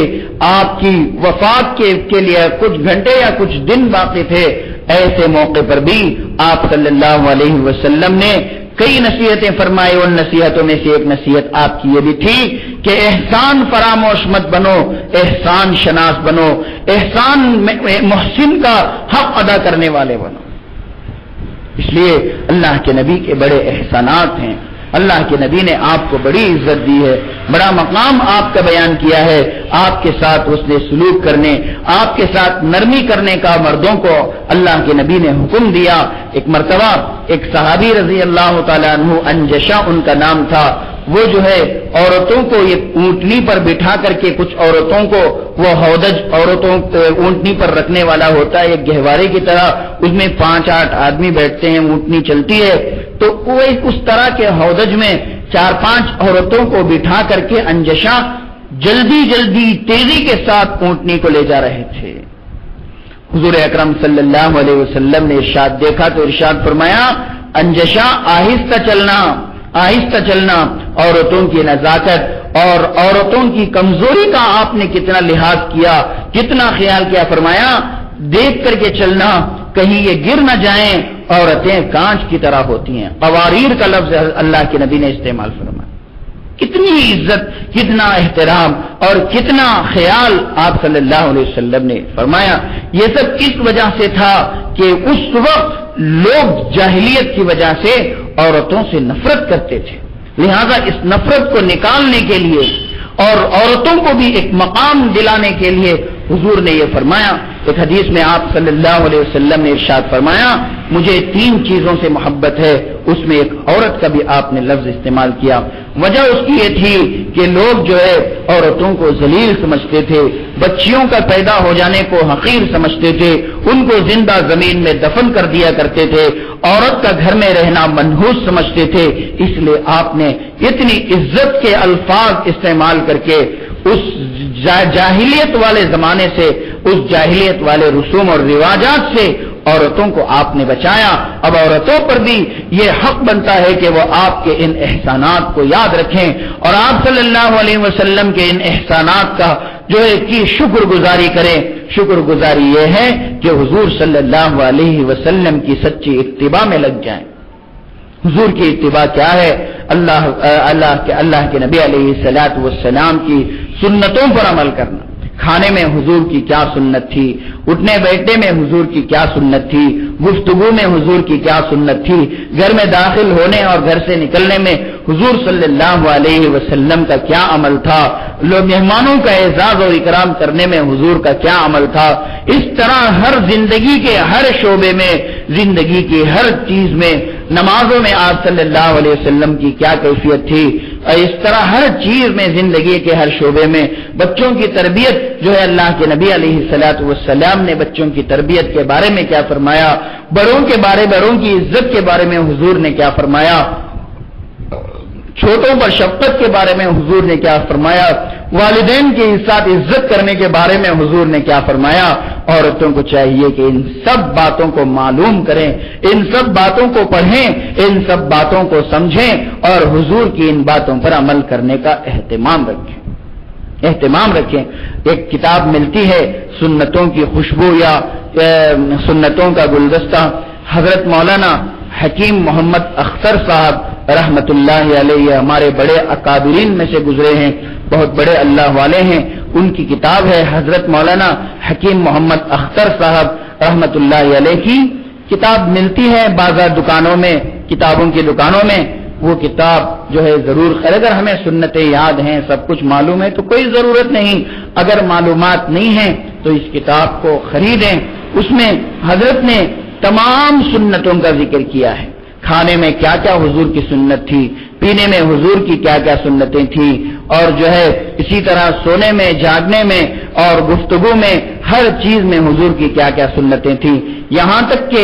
Speaker 2: آپ کی وفات کے لیے کچھ گھنٹے یا کچھ دن باقی تھے، ایسے موقع پر بھی آپ صلی اللہ علیہ وسلم نے کئی نصیحتیں فرمائی. ان نصیحتوں میں سے ایک نصیحت آپ کی یہ بھی تھی کہ احسان فراموش مت بنو، احسان شناس بنو، احسان محسن کا حق ادا کرنے والے بنو. اس لیے اللہ کے نبی کے بڑے احسانات ہیں. اللہ کے نبی نے آپ کو بڑی عزت دی ہے، بڑا مقام آپ کا بیان کیا ہے. آپ کے ساتھ اس نے سلوک کرنے، آپ کے ساتھ نرمی کرنے کا مردوں کو اللہ کے نبی نے حکم دیا. ایک مرتبہ ایک صحابی رضی اللہ تعالیٰ عنہ، انجشا ان کا نام تھا، وہ جو ہے عورتوں کو یہ اونٹنی پر بٹھا کر کے، کچھ عورتوں کو وہ ہودج عورتوں اونٹنی پر رکھنے والا ہوتا ہے ایک گہوارے کی طرح، اس میں 5-8 آدمی بیٹھتے ہیں، اونٹنی چلتی ہے، تو وہ اس طرح کے ہودج میں 4-5 عورتوں کو بٹھا کر کے انجشا جلدی تیزی کے ساتھ اونٹنی کو لے جا رہے تھے. حضور اکرم صلی اللہ علیہ وسلم نے ارشاد دیکھا تو ارشاد فرمایا، انجشا آہستہ چلنا. عورتوں کی نزاکت اور عورتوں کی کمزوری کا آپ نے کتنا لحاظ کیا، کتنا خیال کیا. فرمایا دیکھ کر کے چلنا، کہیں یہ گر نہ جائیں. عورتیں کانچ کی طرح ہوتی ہیں. قواریر کا لفظ اللہ کے نبی نے استعمال فرمایا. کتنی عزت، کتنا احترام اور کتنا خیال آپ صلی اللہ علیہ وسلم نے فرمایا. یہ سب اس وجہ سے تھا کہ اس وقت لوگ جاہلیت کی وجہ سے عورتوں سے نفرت کرتے تھے. لہذا اس نفرت کو نکالنے کے لیے اور عورتوں کو بھی ایک مقام دلانے کے لیے حضور نے یہ فرمایا. ایک حدیث میں آپ صلی اللہ علیہ وسلم نے ارشاد فرمایا، مجھے 3 چیزوں سے محبت ہے. اس میں ایک عورت کا بھی آپ نے لفظ استعمال کیا. وجہ اس کی یہ تھی کہ لوگ جو ہے عورتوں کو ذلیل سمجھتے تھے، بچیوں کا پیدا ہو جانے کو حقیر سمجھتے تھے، ان کو زندہ زمین میں دفن کر دیا کرتے تھے، عورت کا گھر میں رہنا منحوس سمجھتے تھے. اس لیے آپ نے اتنی عزت کے الفاظ استعمال کر کے اس جاہلیت والے زمانے سے، اس جاہلیت والے رسوم اور رواجات سے عورتوں کو آپ نے بچایا. اب عورتوں پر بھی یہ حق بنتا ہے کہ وہ آپ کے ان احسانات کو یاد رکھیں اور آپ صلی اللہ علیہ وسلم کے ان احسانات کا جو ہے کہ شکر گزاری کریں. شکر گزاری یہ ہے کہ حضور صلی اللہ علیہ وسلم کی سچی اتباع میں لگ جائیں. حضور کی اتباع کیا ہے؟ اللہ کے نبی علیہ الصلوۃ والسلام کی سنتوں پر عمل کرنا. کھانے میں حضور کی کیا سنت تھی، اٹھنے بیٹھنے میں حضور کی کیا سنت تھی، گفتگو میں حضور کی کیا سنت تھی، گھر میں داخل ہونے اور گھر سے نکلنے میں حضور صلی اللہ علیہ وسلم کا کیا عمل تھا، مہمانوں کا اعزاز اور اکرام کرنے میں حضور کا کیا عمل تھا. اس طرح ہر زندگی کے ہر شعبے میں، زندگی کی ہر چیز میں، نمازوں میں آپ صلی اللہ علیہ وسلم کی کیا کیفیت تھی، اس طرح ہر چیز میں، زندگی کے ہر شعبے میں. بچوں کی تربیت جو ہے اللہ کے نبی علیہ الصلوۃ والسلام نے بچوں کی تربیت کے بارے میں کیا فرمایا، بڑوں کی عزت کے بارے میں حضور نے کیا فرمایا، چھوٹوں پر شفقت کے بارے میں حضور نے کیا فرمایا، والدین کے ساتھ عزت کرنے کے بارے میں حضور نے کیا فرمایا. عورتوں کو چاہیے کہ ان سب باتوں کو معلوم کریں، ان سب باتوں کو پڑھیں، ان سب باتوں کو سمجھیں اور حضور کی ان باتوں پر عمل کرنے کا اہتمام رکھیں. ایک کتاب ملتی ہے سنتوں کی خوشبو یا سنتوں کا گلدستہ. حضرت مولانا حکیم محمد اختر صاحب رحمت اللہ علیہ ہمارے بڑے اکابرین میں سے گزرے ہیں، بہت بڑے اللہ والے ہیں. ان کی کتاب ہے حضرت مولانا حکیم محمد اختر صاحب رحمت اللہ علیہ کی کتاب ملتی ہے بازار دکانوں میں، کتابوں کی دکانوں میں. وہ کتاب جو ہے ضرور اگر ہمیں سنتیں یاد ہیں، سب کچھ معلوم ہے تو کوئی ضرورت نہیں، اگر معلومات نہیں ہیں تو اس کتاب کو خریدیں۔ اس میں حضرت نے تمام سنتوں کا ذکر کیا ہے، کھانے میں کیا کیا حضور کی سنت تھی، پینے میں حضور کی کیا کیا سنتیں تھیں، اور جو ہے اسی طرح سونے میں، جاگنے میں اور گفتگو میں، ہر چیز میں حضور کی کیا کیا سنتیں تھیں، یہاں تک کہ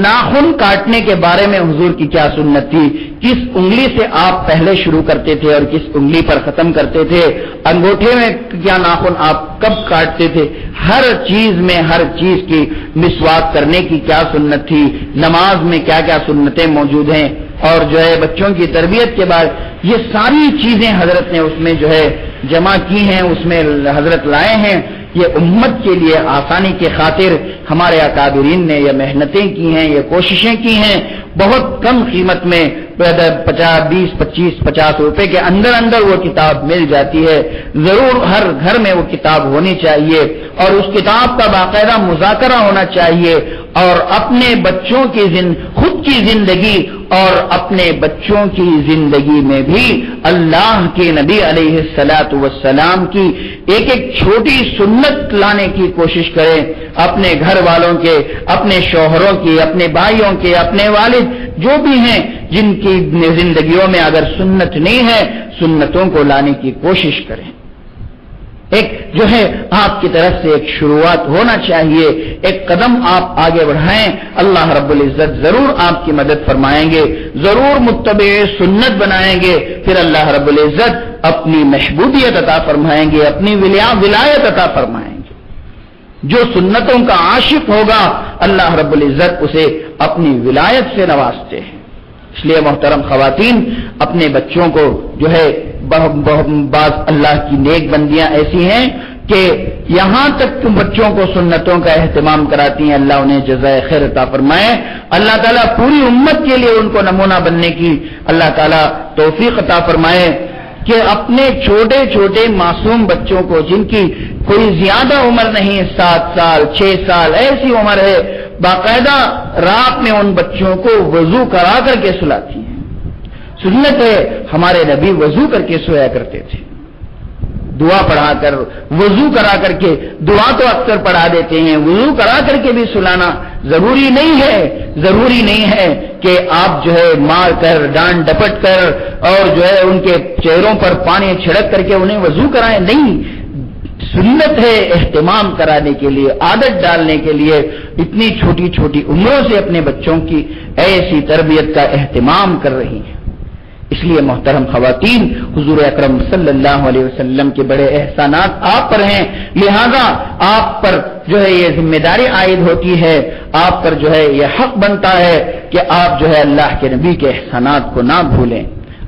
Speaker 2: ناخن کاٹنے کے بارے میں حضور کی کیا سنت تھی، کس انگلی سے آپ پہلے شروع کرتے تھے اور کس انگلی پر ختم کرتے تھے، انگوٹھے میں کیا ناخن آپ کب کاٹتے تھے، ہر چیز میں ہر چیز کی مسواک کرنے کی کیا سنت تھی، نماز میں کیا کیا سنتیں موجود ہیں، اور جو ہے بچوں کی تربیت کے بعد یہ ساری چیزیں حضرت نے اس میں جو ہے جمع کی ہیں، اس میں حضرت لائے ہیں۔ یہ امت کے لیے آسانی کی خاطر ہمارے اکابرین نے یہ محنتیں کی ہیں، یہ کوششیں کی ہیں، بہت کم قیمت میں 20-25-50 روپے کے اندر اندر وہ کتاب مل جاتی ہے۔ ضرور ہر گھر میں وہ کتاب ہونی چاہیے اور اس کتاب کا باقاعدہ مذاکرہ ہونا چاہیے، اور اپنے بچوں کی خود کی زندگی اور اپنے بچوں کی زندگی میں بھی اللہ کے نبی علیہ الصلاۃ والسلام کی ایک ایک چھوٹی سنت لانے کی کوشش کریں، اپنے گھر والوں کے، اپنے شوہروں کی، اپنے بھائیوں کے، اپنے والد جو بھی ہیں جن کی زندگیوں میں اگر سنت نہیں ہے، سنتوں کو لانے کی کوشش کریں۔ ایک جو ہے آپ کی طرف سے ایک شروعات ہونا چاہیے، ایک قدم آپ آگے بڑھائیں، اللہ رب العزت ضرور آپ کی مدد فرمائیں گے، ضرور متبع سنت بنائیں گے، پھر اللہ رب العزت اپنی محبوبیت عطا فرمائیں گے، اپنی ولایت عطا فرمائیں گے۔ جو سنتوں کا عاشق ہوگا اللہ رب العزت اسے اپنی ولایت سے نوازتے ہیں۔ اس لیے محترم خواتین، اپنے بچوں کو جو ہے بعض اللہ کی نیک بندیاں ایسی ہیں کہ یہاں تک تم بچوں کو سنتوں کا اہتمام کراتی ہیں، اللہ انہیں جزائے خیر عطا فرمائے، اللہ تعالیٰ پوری امت کے لیے ان کو نمونہ بننے کی اللہ تعالیٰ توفیق عطا فرمائے کہ اپنے چھوٹے چھوٹے معصوم بچوں کو جن کی کوئی زیادہ عمر نہیں، 7 سال 6 سال ایسی عمر ہے، باقاعدہ رات میں ان بچوں کو وضو کرا کر کے سلاتی ہیں۔ سنت ہے، ہمارے نبی وضو کر کے سویا کرتے تھے، دعا پڑھا کر، وضو کرا کر کے، دعا تو اکثر پڑھا دیتے ہیں، وضو کرا کر کے بھی سلانا ضروری نہیں ہے کہ آپ جو ہے مار کر، ڈانٹ ڈپٹ کر اور جو ہے ان کے چہروں پر پانی چھڑک کر کے انہیں وضو کرائیں، نہیں، سنت ہے اہتمام کرانے کے لیے، عادت ڈالنے کے لیے، اتنی چھوٹی چھوٹی عمروں سے اپنے بچوں کی ایسی تربیت کا اہتمام کر رہی ہیں۔ اس لیے محترم خواتین، حضور اکرم صلی اللہ علیہ وسلم کے بڑے احسانات آپ پر ہیں، لہذا آپ پر جو ہے یہ ذمہ داری عائد ہوتی ہے، آپ پر جو ہے یہ حق بنتا ہے کہ آپ جو ہے اللہ کے نبی کے احسانات کو نہ بھولیں،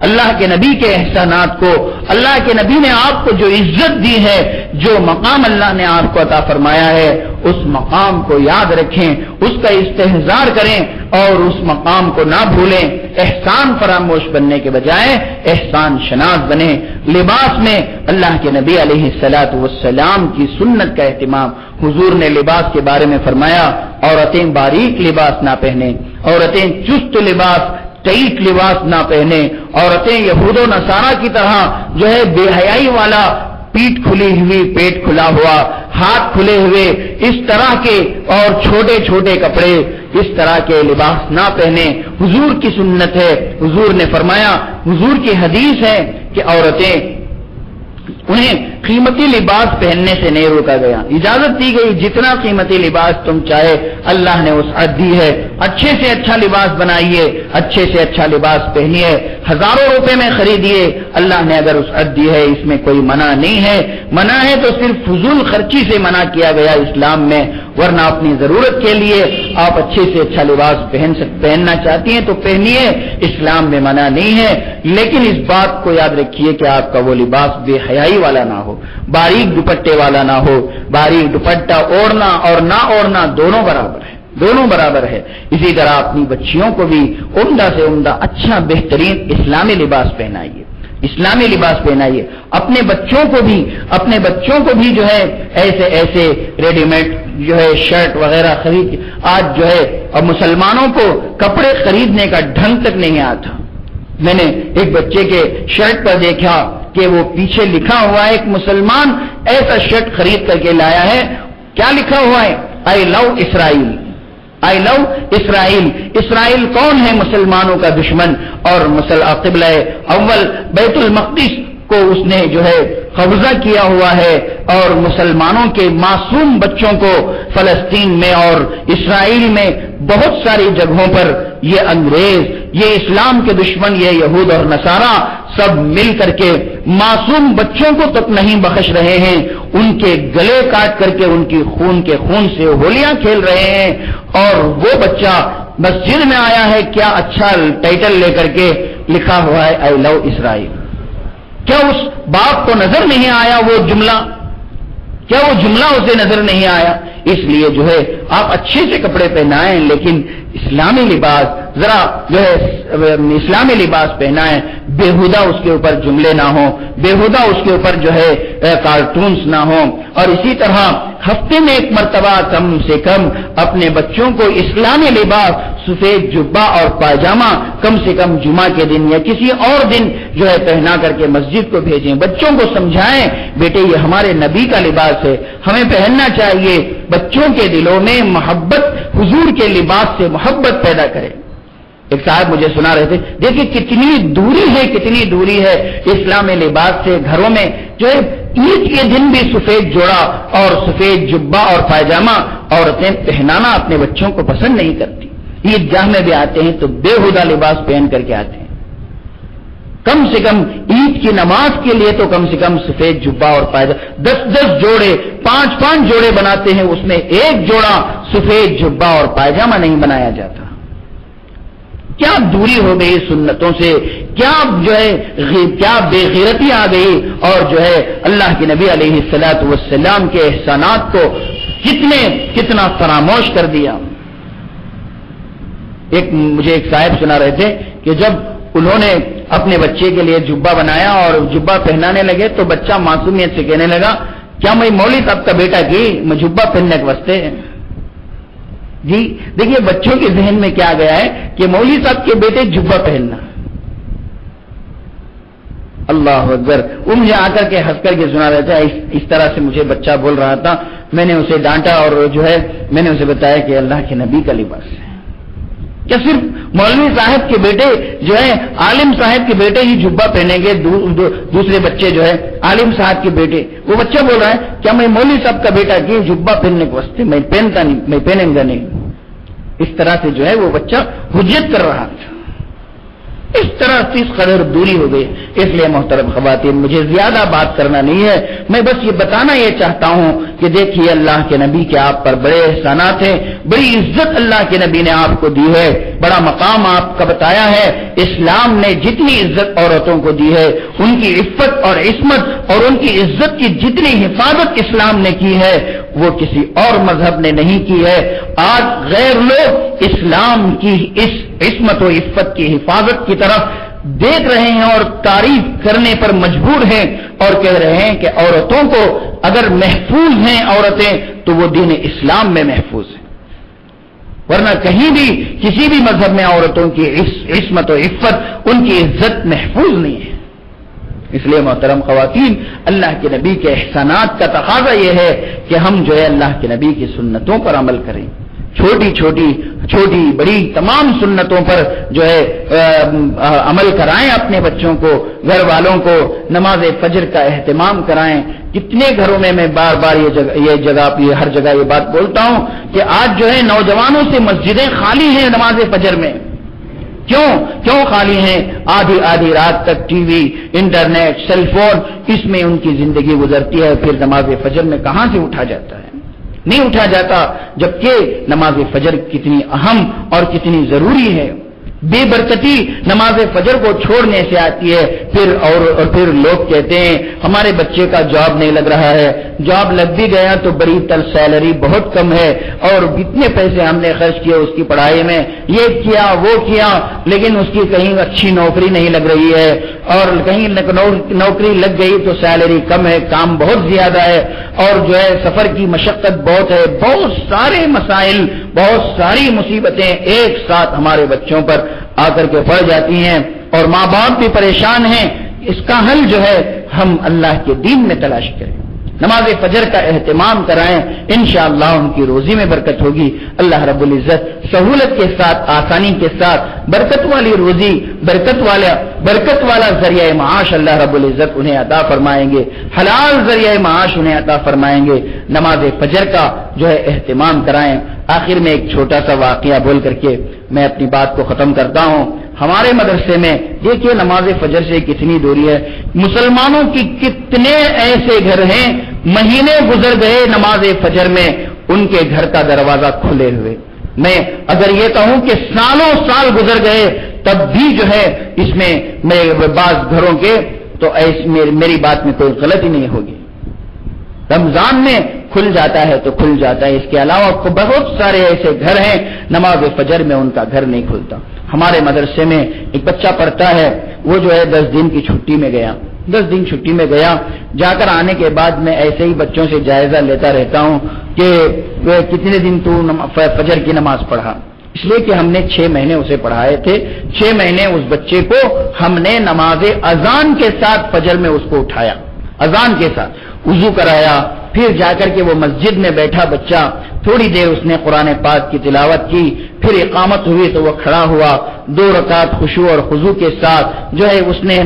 Speaker 2: اللہ کے نبی کے احسانات کو، اللہ کے نبی نے آپ کو جو عزت دی ہے، جو مقام اللہ نے آپ کو عطا فرمایا ہے، اس مقام کو یاد رکھیں، اس کا استحضار کریں اور اس مقام کو نہ بھولیں۔ احسان فراموش بننے کے بجائے احسان شناس بنیں۔ لباس میں اللہ کے نبی علیہ الصلاۃ والسلام کی سنت کا اہتمام، حضور نے لباس کے بارے میں فرمایا، عورتیں باریک لباس نہ پہنیں، عورتیں چست لباس، ٹائٹ لباس نہ پہنے، عورتیں یہود و نصارہ کی طرح جو ہے بے حیائی والا، پیٹ کھلی ہوئی، پیٹ کھلا ہوا، ہاتھ کھلے ہوئے، اس طرح کے اور چھوٹے چھوٹے کپڑے، اس طرح کے لباس نہ پہنے۔ حضور کی سنت ہے، حضور نے فرمایا، حضور کی حدیث ہے کہ عورتیں انہیں قیمتی لباس پہننے سے نہیں روکا گیا، اجازت دی گئی، جتنا قیمتی لباس تم چاہے اللہ نے وسعت دی ہے، اچھے سے اچھا لباس بنائیے، اچھے سے اچھا لباس پہنیے، ہزاروں روپے میں خریدیے، اللہ نے اگر وسعت دی ہے اس میں کوئی منع نہیں ہے، منع ہے تو صرف فضول خرچی سے منع کیا گیا اسلام میں، ورنہ اپنی ضرورت کے لیے آپ اچھے سے اچھا لباس پہننا چاہتی ہیں تو پہنیے، اسلام میں منع نہیں ہے، لیکن اس بات کو یاد رکھیے کہ آپ کا وہ لباس بے حیائی والا نہ ہو، باریک دوپٹے والا نہ ہو، باریک دوپٹہ اوڑھنا اور نہ اوڑھنا دونوں برابر ہے، اسی طرح اپنی بچیوں کو بھی عمدہ سے عمدہ اچھا بہترین اسلامی لباس پہنائیے، اسلامی لباس پہنائیے، اپنے بچوں کو بھی جو ہے ایسے ریڈی میڈ جو ہے شرٹ وغیرہ خرید، آج جو ہے اور مسلمانوں کو کپڑے خریدنے کا ڈھنگ تک نہیں آتا، میں نے ایک بچے کے شرٹ پر دیکھا کہ وہ پیچھے لکھا ہوا ہے، ایک مسلمان ایسا شرٹ خرید کر کے لایا ہے، کیا لکھا ہوا ہے؟ آئی لو اسرائیل، آئی لو اسرائیل۔ اسرائیل کون ہے؟ مسلمانوں کا دشمن، اور قبلہ اول بیت المقدس کو اس نے جو ہے قبضہ کیا ہوا ہے، اور مسلمانوں کے معصوم بچوں کو فلسطین میں اور اسرائیل میں بہت ساری جگہوں پر یہ انگریز، یہ اسلام کے دشمن، یہ یہود اور نصارہ سب مل کر کے معصوم بچوں کو تک نہیں بخش رہے ہیں، ان کے گلے کاٹ کر کے ان کی خون کے خون سے ہولیاں کھیل رہے ہیں۔ اور وہ بچہ مسجد میں آیا ہے، کیا اچھا ٹائٹل لے کر کے لکھا ہوا ہے آئی لو اسرائیل۔ کیا اس باپ کو نظر نہیں آیا وہ جملہ؟ کیا وہ جملہ اسے نظر نہیں آیا؟ اس لیے جو ہے آپ اچھے سے کپڑے پہنائیں، لیکن اسلامی لباس ذرا جو ہے اسلامی لباس پہنائیں، بےہودہ اس کے اوپر جملے نہ ہوں، بےہودہ اس کے اوپر جو ہے کارٹونز نہ ہوں۔ اور اسی طرح ہفتے میں ایک مرتبہ کم سے کم اپنے بچوں کو اسلامی لباس، سفید جبہ اور پاجامہ کم سے کم جمعہ کے دن یا کسی اور دن جو ہے پہنا کر کے مسجد کو بھیجیں، بچوں کو سمجھائیں بیٹے یہ ہمارے نبی کا لباس ہے، ہمیں پہننا چاہیے۔ بچوں کے دلوں میں محبت، حضور کے لباس سے محبت پیدا کریں۔ ایک صاحب مجھے سنا رہے تھے، دیکھیں کتنی دوری ہے اسلامی لباس سے۔ گھروں میں جو ہے عید کے دن بھی سفید جوڑا اور سفید جبہ اور پائجامہ عورتیں پہنانا اپنے بچوں کو پسند نہیں کرتی۔ عیدگاہ میں بھی آتے ہیں تو بےہودہ لباس پہن کر کے آتے ہیں۔ کم سے کم عید کی نماز کے لیے تو کم سے کم سفید جبہ اور پائجامہ 10 جوڑے 5 جوڑے بناتے ہیں، اس میں ایک جوڑا سفید جبہ اور پائجامہ نہیں بنایا جاتا۔ کیا دوری ہو گئی سنتوں سے، کیا جو ہے کیا بے غیرتی آ گئی، اور جو ہے اللہ کے نبی علیہ الصلوۃ والسلام کے احسانات کو کتنا فراموش کر دیا۔ مجھے ایک صاحب سنا رہے تھے کہ جب انہوں نے اپنے بچے کے لیے جبہ بنایا اور جبہ پہنانے لگے تو بچہ معصومیت سے کہنے لگا کیا میں مولوی صاحب کا بیٹا کی میں جبہ پہننے کے واسطے؟ جی دیکھیے بچوں کے ذہن میں کیا گیا ہے کہ مولوی صاحب کے بیٹے جبہ پہننا۔ اللہ اکبر۔ وہ مجھے آ کر کے ہنس کر کے سنا رہا تھا، اس طرح سے مجھے بچہ بول رہا تھا، میں نے اسے ڈانٹا اور جو ہے میں نے اسے بتایا کہ اللہ کے نبی کا لباس ہے۔ کیا صرف مولوی صاحب کے بیٹے جو ہے عالم صاحب کے بیٹے ہی جبہ پہنیں گے؟ دوسرے بچے جو ہے عالم صاحب کے بیٹے، وہ بچہ بول رہا ہے کیا میں مولوی صاحب کا بیٹا کی جبہ پہننے کے واسطے میں پہنتا نہیں، میں پہنیں گا نہیں۔ اس طرح سے جو ہے وہ بچہ حجت کر رہا تھا۔ اس طرح سے اس قدر دوری ہو گئی۔ اس لیے محترم خواتین مجھے زیادہ بات کرنا نہیں ہے، میں بس یہ بتانا یہ چاہتا ہوں کہ دیکھیے اللہ کے نبی کے آپ پر بڑے احسانات ہیں، بڑی عزت اللہ کے نبی نے آپ کو دی ہے، بڑا مقام آپ کا بتایا ہے۔ اسلام نے جتنی عزت عورتوں کو دی ہے، ان کی عفت اور عصمت اور ان کی عزت کی جتنی حفاظت اسلام نے کی ہے وہ کسی اور مذہب نے نہیں کی ہے۔ آج غیر لوگ اسلام کی اس عصمت و عفت کی حفاظت کی طرف دیکھ رہے ہیں اور تعریف کرنے پر مجبور ہیں اور کہہ رہے ہیں کہ عورتوں کو اگر محفوظ ہیں عورتیں تو وہ دین اسلام میں محفوظ ہیں، ورنہ کہیں بھی کسی بھی مذہب میں عورتوں کی عصمت و عفت، ان کی عزت محفوظ نہیں ہے۔ اس لیے محترم خواتین اللہ کے نبی کے احسانات کا تقاضا یہ ہے کہ ہم جو ہے اللہ کے نبی کی سنتوں پر عمل کریں، چھوٹی بڑی تمام سنتوں پر جو ہے عمل کرائیں، اپنے بچوں کو، گھر والوں کو نماز فجر کا اہتمام کرائیں۔ کتنے گھروں میں بار بار یہ ہر جگہ یہ بات بولتا ہوں کہ آج جو ہے نوجوانوں سے مسجدیں خالی ہیں نماز فجر میں۔ کیوں خالی ہیں؟ آدھی رات تک TV, internet, cell phone, اس میں ان کی زندگی گزرتی ہے، پھر نماز فجر میں کہاں سے اٹھا جاتا ہے؟ نہیں اٹھا جاتا، جبکہ نماز فجر کتنی اہم اور کتنی ضروری ہے۔ بے برکتی نماز فجر کو چھوڑنے سے آتی ہے۔ پھر لوگ کہتے ہیں ہمارے بچے کا جاب نہیں لگ رہا ہے، جاب لگ بھی گیا تو بڑی سیلری بہت کم ہے، اور اتنے پیسے ہم نے خرچ کیے اس کی پڑھائی میں، یہ کیا وہ کیا، لیکن اس کی کہیں اچھی نوکری نہیں لگ رہی ہے، اور کہیں نوکری لگ گئی تو سیلری کم ہے، کام بہت زیادہ ہے، اور جو ہے سفر کی مشقت بہت ہے۔ بہت سارے مسائل، بہت ساری مصیبتیں ایک ساتھ ہمارے بچوں پر آ کر کے پڑ جاتی ہیں۔ اور ماں باپ بھی پریشان ہیں، اس کا حل جو ہے ہم اللہ کے دین میں تلاش کریں، نماز فجر کا اہتمام کرائیں، انشاءاللہ ان کی روزی میں برکت ہوگی۔ اللہ رب العزت سہولت کے ساتھ، آسانی کے ساتھ برکت والی روزی، برکت والا ذریعہ معاش اللہ رب العزت انہیں عطا فرمائیں گے، حلال ذریعہ معاش انہیں عطا فرمائیں گے۔ نماز فجر کا جو ہے اہتمام کرائیں۔ آخر میں ایک چھوٹا سا واقعہ بول کر کے میں اپنی بات کو ختم کرتا ہوں۔ ہمارے مدرسے میں دیکھیے نماز فجر سے کتنی دوری ہے، مسلمانوں کی کتنے ایسے گھر ہیں مہینے گزر گئے نماز فجر میں ان کے گھر کا دروازہ کھلے ہوئے۔ میں اگر یہ کہوں کہ سالوں سال گزر گئے تب بھی جو ہے اس میں بعض گھروں کے تو میری بات میں کوئی غلطی نہیں ہوگی۔ رمضان میں کھل جاتا ہے تو کھل جاتا ہے، اس کے علاوہ بہت سارے ایسے گھر ہیں نماز فجر میں ان کا گھر نہیں کھلتا۔ ہمارے مدرسے میں ایک بچہ پڑھتا ہے، وہ جو ہے 10 دن کی چھٹی میں گیا، 10 دن چھٹی میں گیا، جا کر آنے کے بعد میں ایسے ہی بچوں سے جائزہ لیتا رہتا ہوں کہ کتنے دن تو فجر کی نماز پڑھا، اس لیے کہ ہم نے 6 مہینے اسے پڑھائے تھے، 6 مہینے اس بچے کو ہم نے نماز اذان کے ساتھ فجر میں اس کو اٹھایا، اذان کے ساتھ وضو کرایا، پھر جا کر کے وہ مسجد میں بیٹھا بچہ، تھوڑی دیر اس نے قرآن پاک کی تلاوت کی، پھر اقامت ہوئی تو وہ کھڑا ہوا، 2 رکعت خشوع اور خضوع کے ساتھ جو ہے اس نے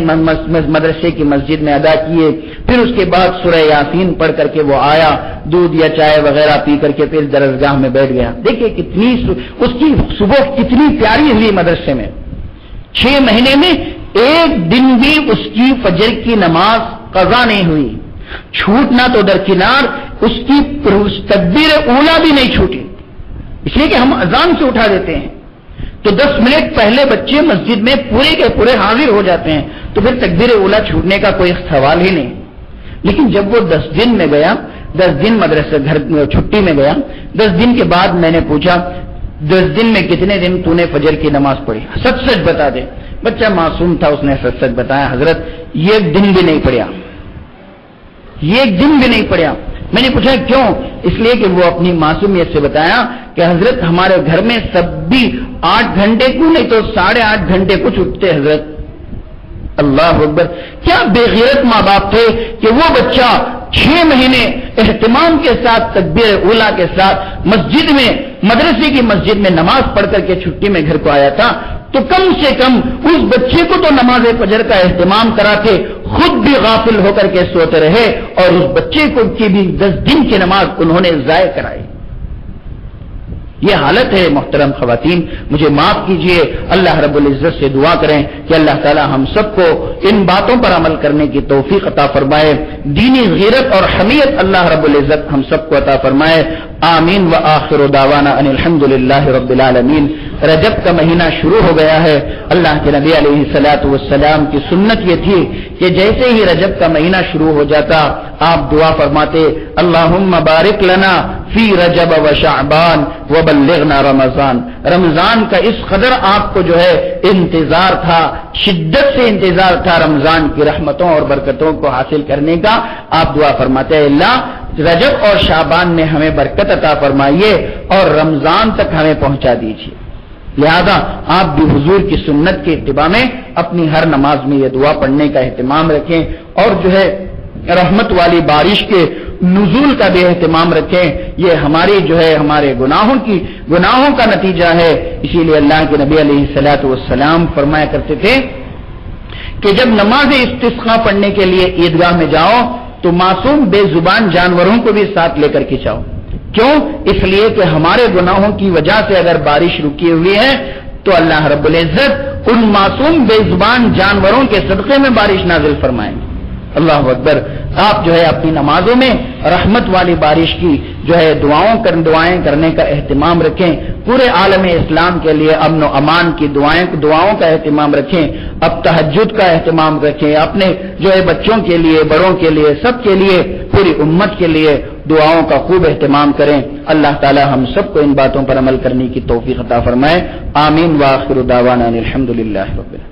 Speaker 2: مدرسے کی مسجد میں ادا کیے، پھر اس کے بعد سورہ یاسین پڑھ کر کے وہ آیا، دودھ یا چائے وغیرہ پی کر کے پھر درسگاہ میں بیٹھ گیا۔ دیکھیے کتنی اس کی صبح کتنی پیاری ہوئی مدرسے میں، 6 مہینے میں ایک دن بھی اس کی فجر کی نماز قضا نہیں ہوئی، چھوٹنا تو درکنار اس کی تکبیر اولا بھی نہیں چھوٹی، اس لیے کہ ہم اذان سے اٹھا دیتے ہیں تو 10 منٹ پہلے بچے مسجد میں پورے کے پورے حاضر ہو جاتے ہیں، تو پھر تکبیر اولا چھوٹنے کا کوئی سوال ہی نہیں۔ لیکن جب وہ 10 دن میں گیا، 10 دن مدرسے گھر چھٹی میں گیا، 10 دن کے بعد میں نے پوچھا 10 دن میں کتنے دن تو نے فجر کی نماز پڑھی، سچ سچ بتا دے۔ بچہ معصوم تھا، اس نے سچ سچ بتایا، حضرت یہ ایک دن بھی نہیں پڑھا، یہ ایک دن بھی نہیں پڑھا۔ میں نے پوچھا کیوں؟ اس لیے کہ وہ اپنی معصومیت سے بتایا کہ حضرت ہمارے گھر میں سب بھی 8 گھنٹے کیوں نہیں تو 8.5 گھنٹے کچھ اٹھتے حضرت۔ اللہ اکبر، کیا بے غیرت ماں باپ تھے کہ وہ بچہ 6 مہینے اہتمام کے ساتھ تکبیر اولا کے ساتھ مسجد میں، مدرسے کی مسجد میں نماز پڑھ کر کے چھٹی میں گھر کو آیا تھا، تو کم سے کم اس بچے کو تو نماز فجر کا اہتمام کرا کے خود بھی غافل ہو کر کے سوتے رہے، اور اس بچے کو کی بھی 10 دن کی نماز انہوں نے ضائع کرائی۔ یہ حالت ہے محترم خواتین، مجھے معاف کیجئے، اللہ رب العزت سے دعا کریں کہ اللہ تعالی ہم سب کو ان باتوں پر عمل کرنے کی توفیق عطا فرمائے، دینی غیرت اور حمیت اللہ رب العزت ہم سب کو عطا فرمائے، آمین۔ وآخر دعوانا ان الحمدللہ رب العالمین۔ رجب کا مہینہ شروع ہو گیا ہے، اللہ کے نبی علیہ الصلوۃ والسلام کی سنت یہ تھی کہ جیسے ہی رجب کا مہینہ شروع ہو جاتا آپ دعا فرماتے اللہم بارک لنا فی رجب و شعبان وبلغنا رمضان۔ رمضان کا اس قدر آپ کو جو ہے انتظار تھا، شدت سے انتظار تھا رمضان کی رحمتوں اور برکتوں کو حاصل کرنے کا، آپ دعا فرماتے اللہ رجب اور شعبان میں ہمیں برکت عطا فرمائیے اور رمضان تک ہمیں پہنچا دیجیے۔ لہذا آپ بھی حضور کی سنت کے اتباع میں اپنی ہر نماز میں یہ دعا پڑھنے کا اہتمام رکھیں، اور جو ہے رحمت والی بارش کے نزول کا بھی اہتمام رکھیں۔ یہ ہماری جو ہے ہمارے گناہوں کا نتیجہ ہے، اسی لیے اللہ کے نبی علیہ الصلوۃ والسلام فرمایا کرتے تھے کہ جب نماز استسقاء پڑھنے کے لیے عیدگاہ میں جاؤ تو معصوم بے زبان جانوروں کو بھی ساتھ لے کر کے جاؤ۔ کیوں؟ اس لیے کہ ہمارے گناہوں کی وجہ سے اگر بارش رکی ہوئی ہے تو اللہ رب العزت ان معصوم بے زبان جانوروں کے صدقے میں بارش نازل فرمائیں گے۔ اللہ اکبر۔ آپ جو ہے اپنی نمازوں میں رحمت والی بارش کی جو ہے دعائیں کرنے کا اہتمام رکھیں، پورے عالم اسلام کے لیے امن و امان کی دعاؤں کا اہتمام رکھیں، اب تہجد کا اہتمام رکھیں، اپنے جو ہے بچوں کے لیے، بڑوں کے لیے، سب کے لیے، پوری امت کے لیے دعاؤں کا خوب اہتمام کریں۔ اللہ تعالی ہم سب کو ان باتوں پر عمل کرنے کی توفیق عطا فرمائے، آمین۔ وآخر دعوانا الحمدللہ رب العالمین۔